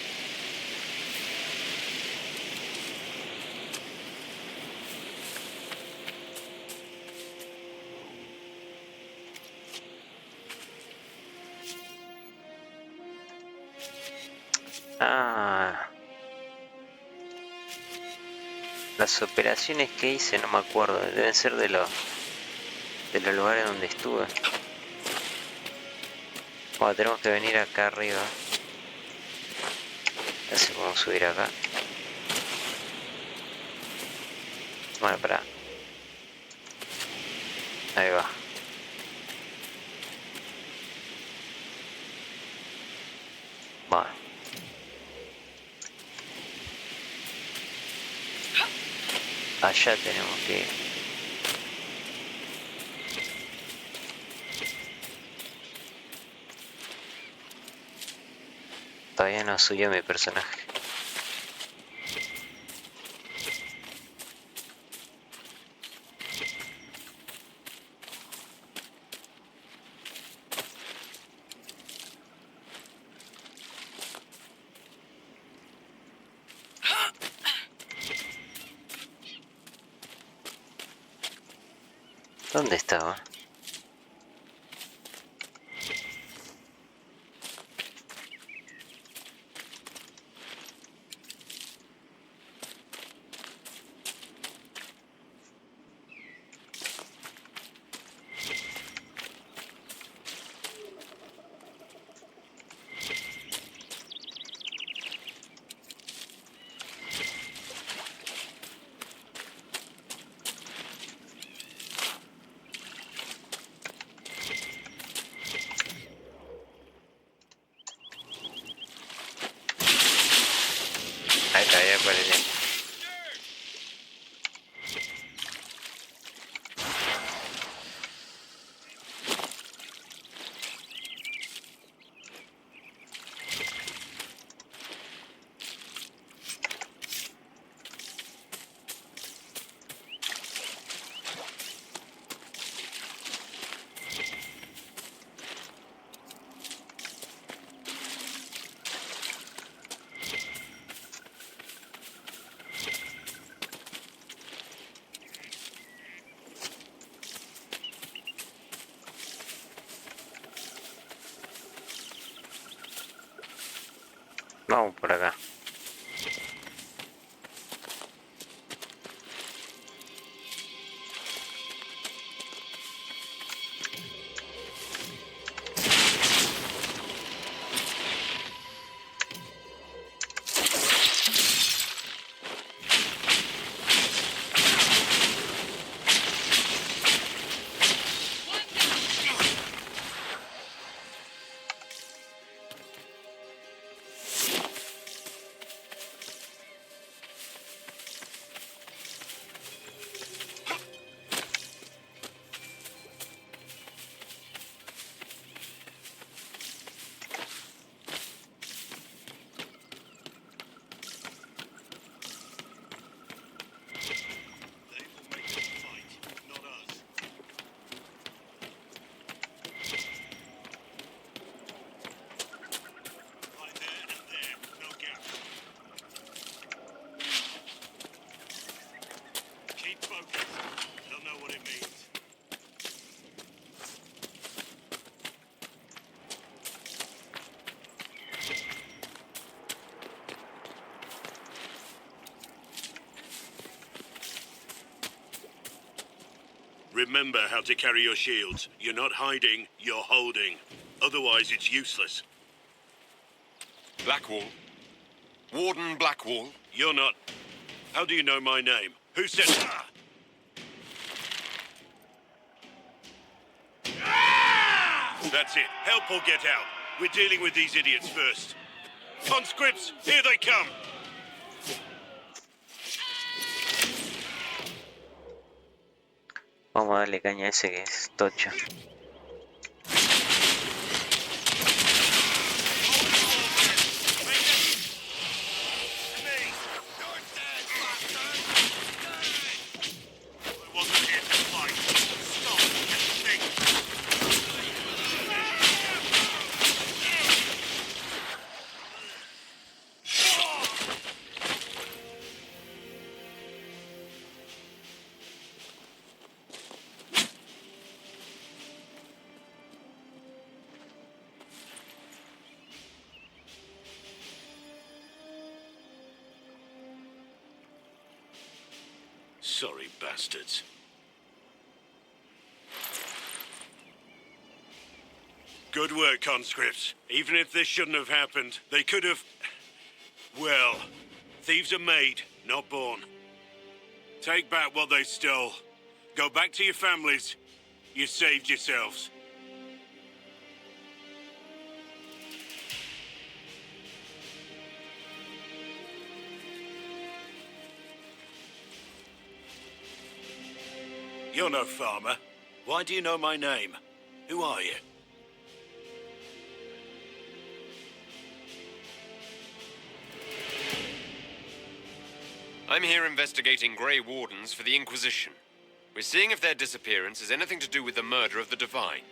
Ah, las operaciones que hice no me acuerdo, deben ser de los lugares donde estuve. Bueno, tenemos que venir acá arriba. A ver si podemos subir acá. Bueno, pará. Ahí va. Bueno. Allá tenemos que ir. Todavía no subió mi personaje. ¿Dónde estaba? Ahí está, ya apareció. Remember how to carry your shields. You're not hiding, you're holding. Otherwise, it's useless. Blackwall. Warden Blackwall. You're not... How do you know my name? Who said... That's it. Help or get out. We're dealing with these idiots first. Conscripts, here they come! Vamos a darle caña a ese que es tocho. Sorry, bastards. Good work, conscripts. Even if this shouldn't have happened, they could have... Well, thieves are made, not born. Take back what they stole. Go back to your families. You saved yourselves. You're no farmer. Why do you know my name? Who are you? I'm here investigating Grey Wardens for the Inquisition. We're seeing if their disappearance has anything to do with the murder of the Divine.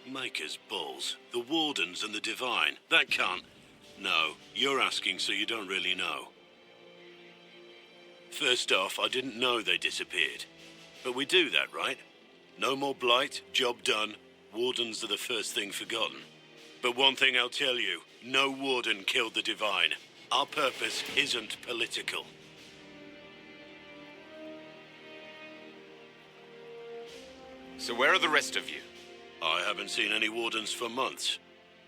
Maker's balls. The Wardens and the Divine. That can't... No, you're asking so you don't really know. First off, I didn't know they disappeared. But we do that, right? No more blight, job done. Wardens are the first thing forgotten. But one thing I'll tell you, no Warden killed the Divine. Our purpose isn't political. So where are the rest of you? I haven't seen any Wardens for months.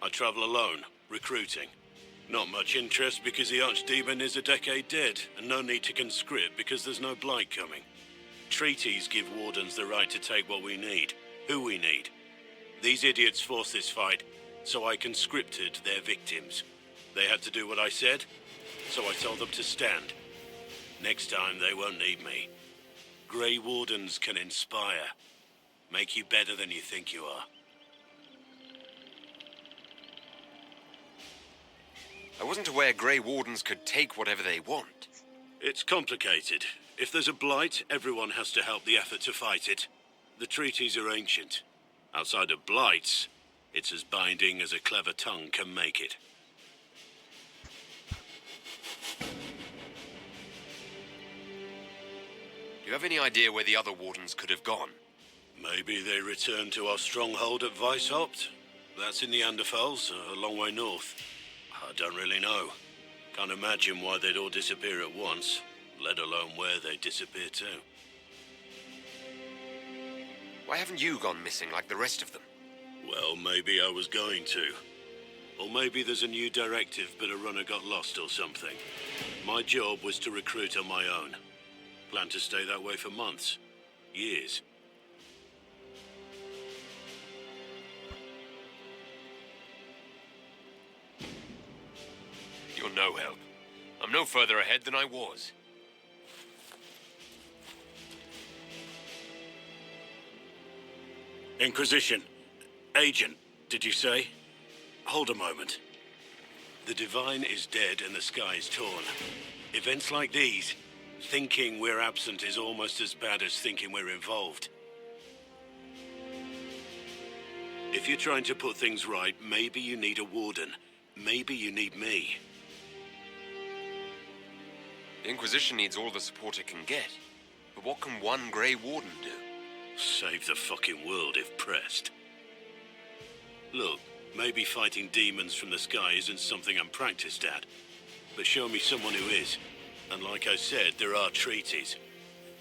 I travel alone, recruiting. Not much interest because the Archdemon is a decade dead, and no need to conscript because there's no blight coming. Treaties give Wardens the right to take what we need, who we need. These idiots forced this fight, so I conscripted their victims. They had to do what I said, so I told them to stand. Next time they won't need me. Grey Wardens can inspire. Make you better than you think you are. I wasn't aware Grey Wardens could take whatever they want. It's complicated. If there's a blight, everyone has to help the effort to fight it. The treaties are ancient. Outside of blights, it's as binding as a clever tongue can make it. Do you have any idea where the other Wardens could have gone? Maybe they returned to our stronghold at Weishaupt. That's in the Anderfels, a long way north. I don't really know. Can't imagine why they'd all disappear at once, let alone where they'd disappear to. Why haven't you gone missing like the rest of them? Well, maybe I was going to. Or maybe there's a new directive, but a runner got lost or something. My job was to recruit on my own. Plan to stay that way for months. Years. You're no help. I'm no further ahead than I was. Inquisition. Agent, did you say? Hold a moment. The Divine is dead and the sky is torn. Events like these, thinking we're absent is almost as bad as thinking we're involved. If you're trying to put things right, maybe you need a warden. Maybe you need me. The Inquisition needs all the support it can get. But what can one Grey Warden do? Save the fucking world if pressed. Look, maybe fighting demons from the sky isn't something I'm practiced at. But show me someone who is. And like I said, there are treaties.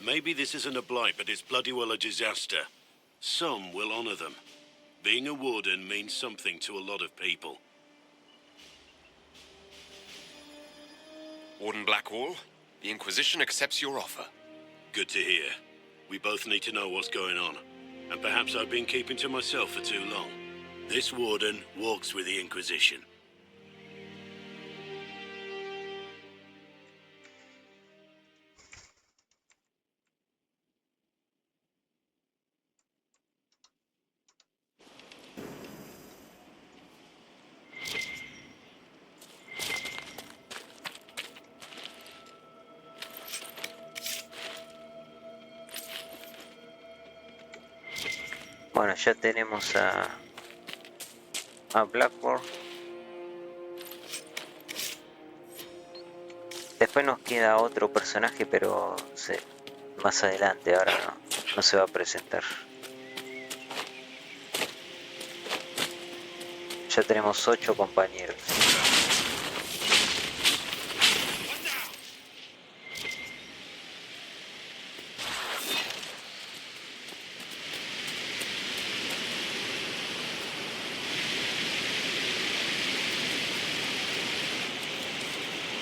Maybe this isn't a blight, but it's bloody well a disaster. Some will honor them. Being a warden means something to a lot of people. Warden Blackwall, the Inquisition accepts your offer. Good to hear. We both need to know what's going on. And perhaps I've been keeping to myself for too long. This warden walks with the Inquisition. Bueno, ya tenemos a Blackboard. Después nos queda otro personaje, pero más adelante, ahora no se va a presentar. Ya tenemos 8 compañeros.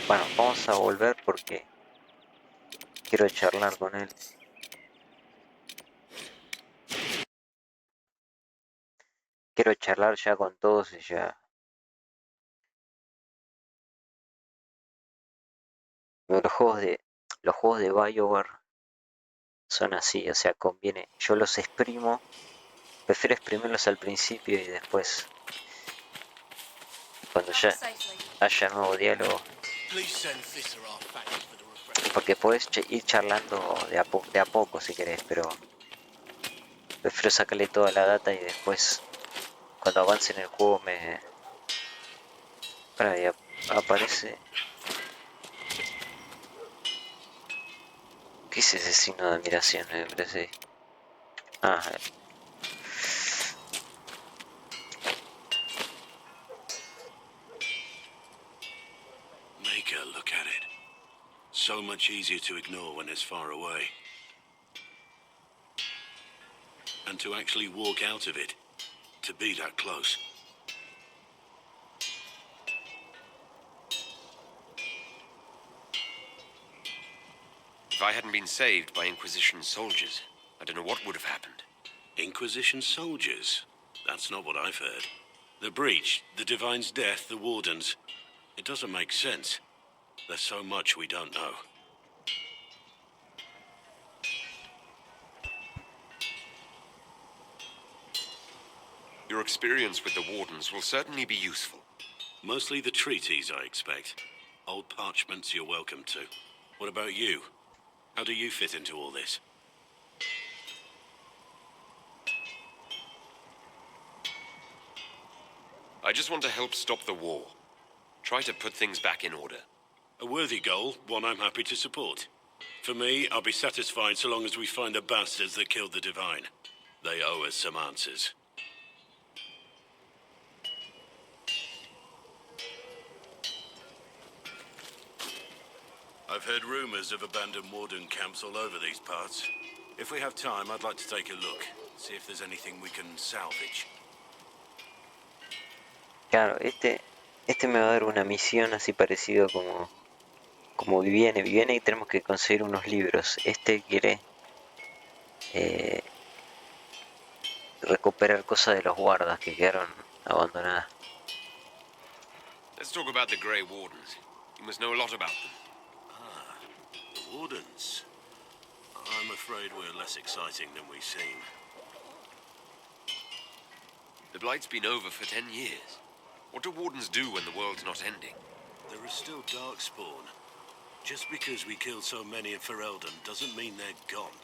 Bueno, vamos a volver porque quiero charlar con él. Quiero charlar ya con todos y ya. Los juegos de BioWare son así, o sea, conviene. Yo los exprimo, prefiero exprimirlos al principio y después, cuando ya haya nuevo diálogo. Porque puedes ir charlando de a poco si querés, pero prefiero sacarle toda la data y después, cuando avance en el juego, para ahí aparece. ¿Qué es ese signo de admiración? Me parece. Ah, Make her look at it. So much easier to ignore when it's far away. And to actually walk out of it. To be that close. If I hadn't been saved by Inquisition soldiers, I don't know what would have happened. Inquisition soldiers? That's not what I've heard. The breach, the Divine's death, the Wardens. It doesn't make sense. There's so much we don't know. Your experience with the Wardens will certainly be useful. Mostly the treaties, I expect. Old parchments you're welcome to. What about you? How do you fit into all this? I just want to help stop the war. Try to put things back in order. A worthy goal, one I'm happy to support. For me, I'll be satisfied so long as we find the bastards that killed the Divine. They owe us some answers. I've heard rumors of abandoned warden camps all over these parts. If we have time, I'd like to take a look. See if there's anything we can salvage. Claro, este me va a dar una misión así parecido como Vivienne. Vivienne y tenemos que conseguir unos libros. Este quiere recuperar cosas de los guardas que quedaron abandonadas. Let's talk about the Grey Wardens. You must know a lot about them. The Wardens. I'm afraid we're less exciting than we seem. The Blight's been over for 10 years. What do Wardens do when the world's not ending? There is still Darkspawn. Just because we killed so many in Ferelden doesn't mean they're gone.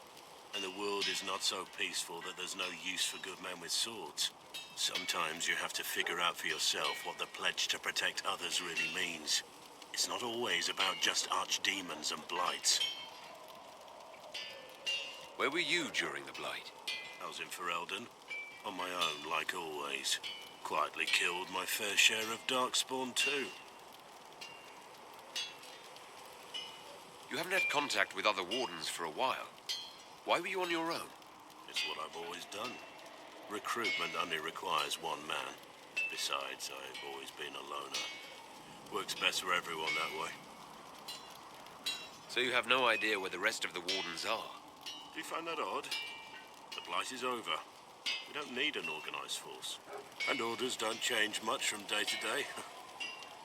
And the world is not so peaceful that there's no use for good men with swords. Sometimes you have to figure out for yourself what the pledge to protect others really means. It's not always about just archdemons and blights. Where were you during the Blight? I was in Ferelden. On my own, like always. Quietly killed my fair share of Darkspawn too. You haven't had contact with other Wardens for a while. Why were you on your own? It's what I've always done. Recruitment only requires one man. Besides, I've always been a loner. Works best for everyone that way. So you have no idea where the rest of the Wardens are? Do you find that odd? The Blight is over. We don't need an organized force. And orders don't change much from day to day.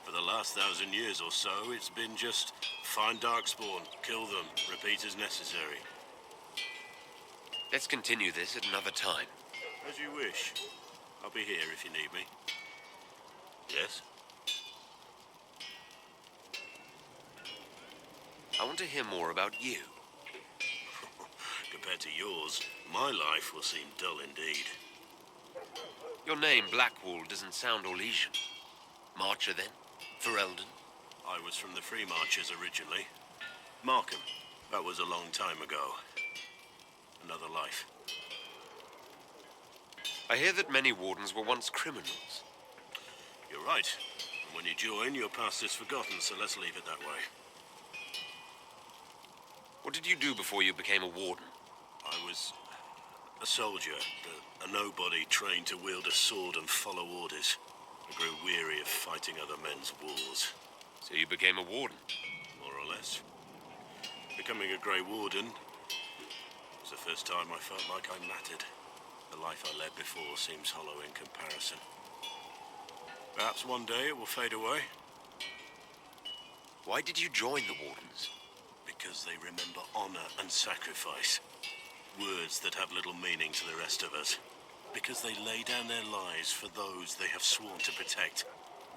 For the last 1,000 years or so, it's been just find Darkspawn, kill them, repeat as necessary. Let's continue this at another time. As you wish. I'll be here if you need me. Yes? I want to hear more about you. Compared to yours, my life will seem dull indeed. Your name, Blackwall, doesn't sound Orlesian. Marcher, then? Ferelden? I was from the Free Marchers originally. Markham. That was a long time ago. Another life. I hear that many Wardens were once criminals. You're right. And when you join, your past is forgotten, so let's leave it that way. What did you do before you became a Warden? I was a soldier, a nobody trained to wield a sword and follow orders. I grew weary of fighting other men's wars. So you became a Warden? More or less. Becoming a Grey Warden was the first time I felt like I mattered. The life I led before seems hollow in comparison. Perhaps one day it will fade away. Why did you join the Wardens? Because they remember honor and sacrifice. Words that have little meaning to the rest of us. Because they lay down their lives for those they have sworn to protect.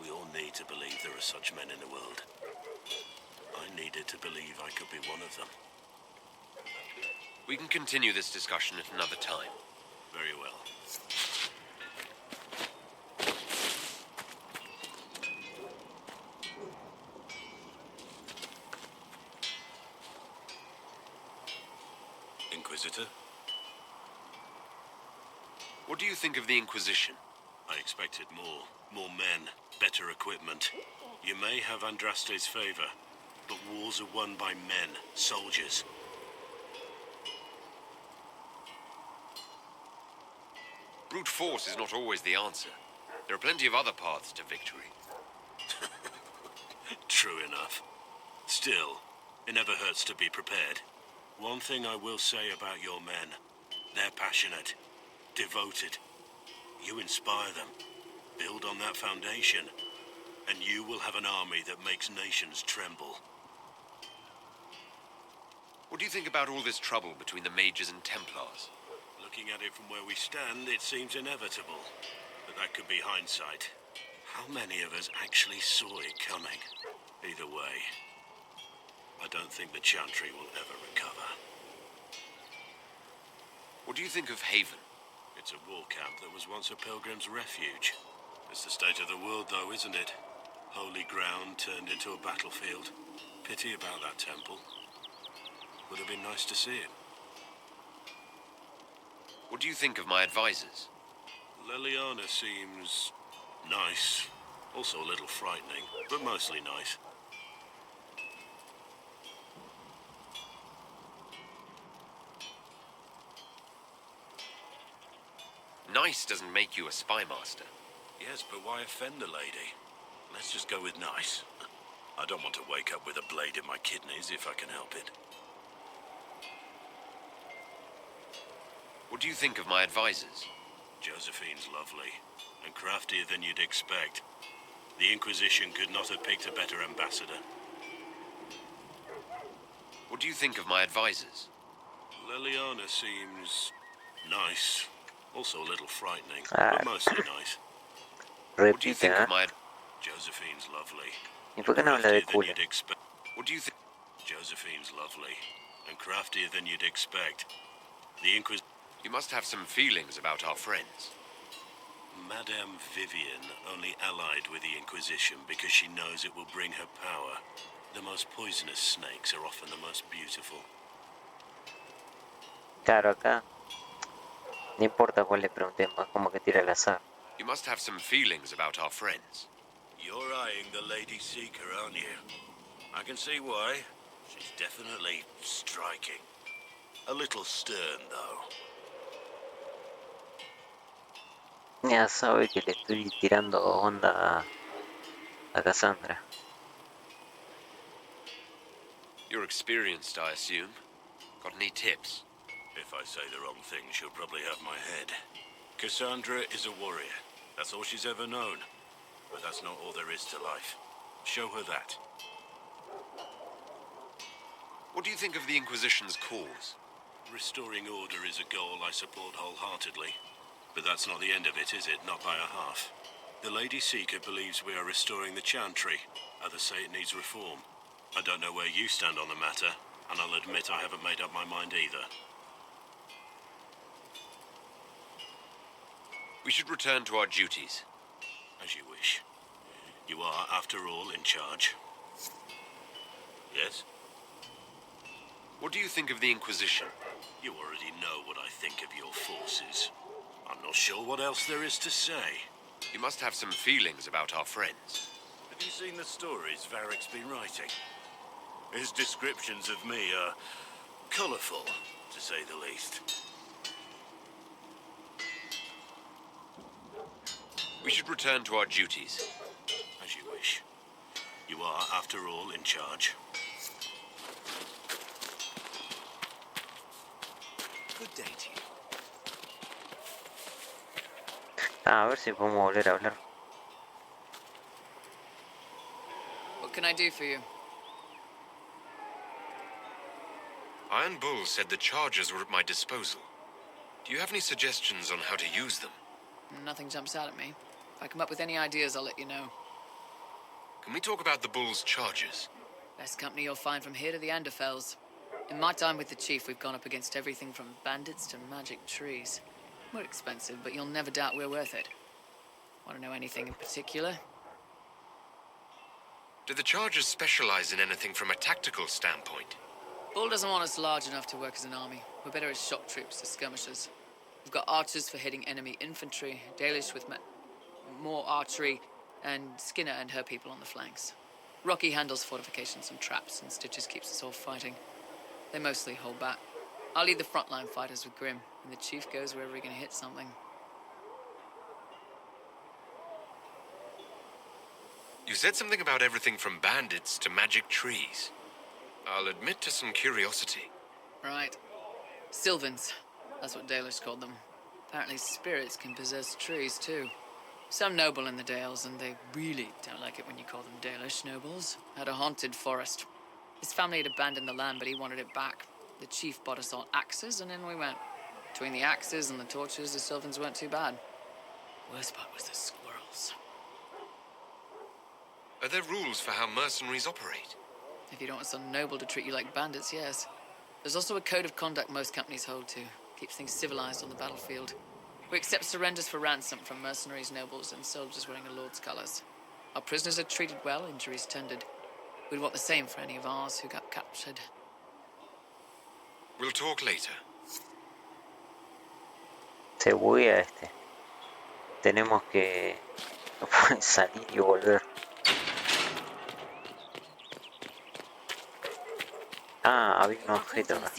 We all need to believe there are such men in the world. I needed to believe I could be one of them. We can continue this discussion at another time. Very well. Inquisitor? What do you think of the Inquisition? I expected more. More men, better equipment. You may have Andraste's favor, but wars are won by men, soldiers. Brute force is not always the answer. There are plenty of other paths to victory. True enough. Still, it never hurts to be prepared. One thing I will say about your men. They're passionate, devoted. You inspire them. Build on that foundation, and you will have an army that makes nations tremble. What do you think about all this trouble between the Mages and Templars? Looking at it from where we stand, it seems inevitable. But that could be hindsight. How many of us actually saw it coming? Either way, I don't think the Chantry will ever recover. What do you think of Haven? It's a war camp that was once a pilgrim's refuge. It's the state of the world, though, isn't it? Holy ground turned into a battlefield. Pity about that temple. Would have been nice to see it. What do you think of my advisors? Leliana seems nice. Also a little frightening, but mostly nice. Nice doesn't make you a spy master. Yes, but why offend a lady? Let's just go with nice. I don't want to wake up with a blade in my kidneys if I can help it. What do you think of my advisors? Josephine's lovely, and craftier than you'd expect. The Inquisition could not have picked a better ambassador. What do you think of my advisors? Leliana seems nice. Also a little frightening, but mostly nice. What do you think of my... Josephine's lovely. ¿Y por qué no habla de culo? What do you think? Josephine's lovely, and craftier than you'd expect. The Inquisition... You must have some feelings about our friends. Madame Vivian only allied with the Inquisition because she knows it will bring her power. The most poisonous snakes are often the most beautiful. Claro, acá. No importa cuál le preguntemos, como que tira al azar. You must have some feelings about our friends. You're eyeing the Lady Seeker, aren't you? I can see why. She's definitely striking. A little stern, though. Ya sabe que le estoy tirando onda a Cassandra. You're experienced, I assume. Got any tips? If I say the wrong thing, she'll probably have my head. Cassandra is a warrior. That's all she's ever known. But that's not all there is to life. Show her that. What do you think of the Inquisition's cause? Restoring order is a goal I support wholeheartedly. But that's not the end of it, is it? Not by a half. The Lady Seeker believes we are restoring the Chantry. Others say it needs reform. I don't know where you stand on the matter, and I'll admit I haven't made up my mind either. We should return to our duties. As you wish. You are, after all, in charge. Yes? What do you think of the Inquisition? You already know what I think of your forces. I'm not sure what else there is to say. You must have some feelings about our friends. Have you seen the stories Varric's been writing? His descriptions of me are colourful, to say the least. We should return to our duties. As you wish. You are, after all, in charge. Good day to you. A ver si podemos volver a hablar. What can I do for you? Iron Bull said the charges were at my disposal. Do you have any suggestions on how to use them? Nothing jumps out at me. If I come up with any ideas, I'll let you know. Can we talk about the Bull's charges? Best company you'll find from here to the Anderfells. In my time with the Chief, we've gone up against everything from bandits to magic trees. We're expensive, but you'll never doubt we're worth it. Want to know anything in particular? Do the charges specialize in anything from a tactical standpoint? Bull doesn't want us large enough to work as an army. We're better as shock troops, as skirmishers. We've got archers for hitting enemy infantry, Dalish with more archery, and Skinner and her people on the flanks. Rocky handles fortifications and traps, and Stitches keeps us all fighting. They mostly hold back. I'll lead the frontline fighters with Grim, and the Chief goes wherever he can hit something. You said something about everything from bandits to magic trees. I'll admit to some curiosity. Right. Sylvans. That's what Dalish called them. Apparently spirits can possess trees, too. Some noble in the Dales, and they really don't like it when you call them Dalish nobles, had a haunted forest. His family had abandoned the land, but he wanted it back. The Chief bought us all axes, and in we went. Between the axes and the torches, the Sylvans weren't too bad. Worst part was the squirrels. Are there rules for how mercenaries operate? If you don't want some noble to treat you like bandits, yes. There's also a code of conduct most companies hold to. Keeps things civilized on the battlefield. We accept surrenders for ransom from mercenaries, nobles, and soldiers wearing a lord's colors. Our prisoners are treated well, injuries tended. We'd want the same for any of ours who got captured. We'll talk later. Se buguea este. Tenemos que salir y volver. Ah, había un objeto acá.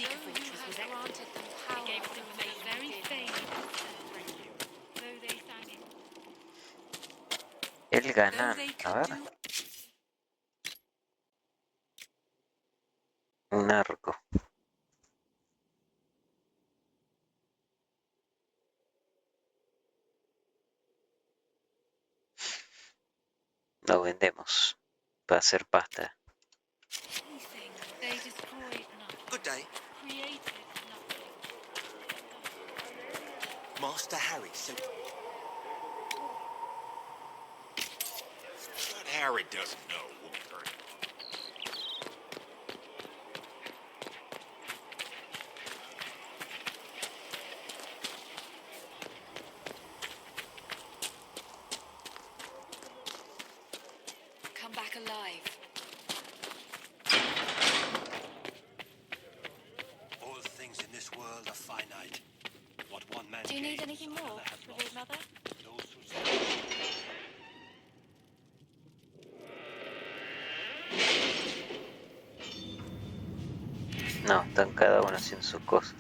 El ganan. A ver. Un arco. Lo vendemos para hacer pasta. Good day. Master Harry, so... But Harry doesn't know. Come back alive. All things in this world are finite. What one man Do you need gains, anything more, another has Revered lost. Mother? Those who say... No, están cada uno haciendo sus cosas.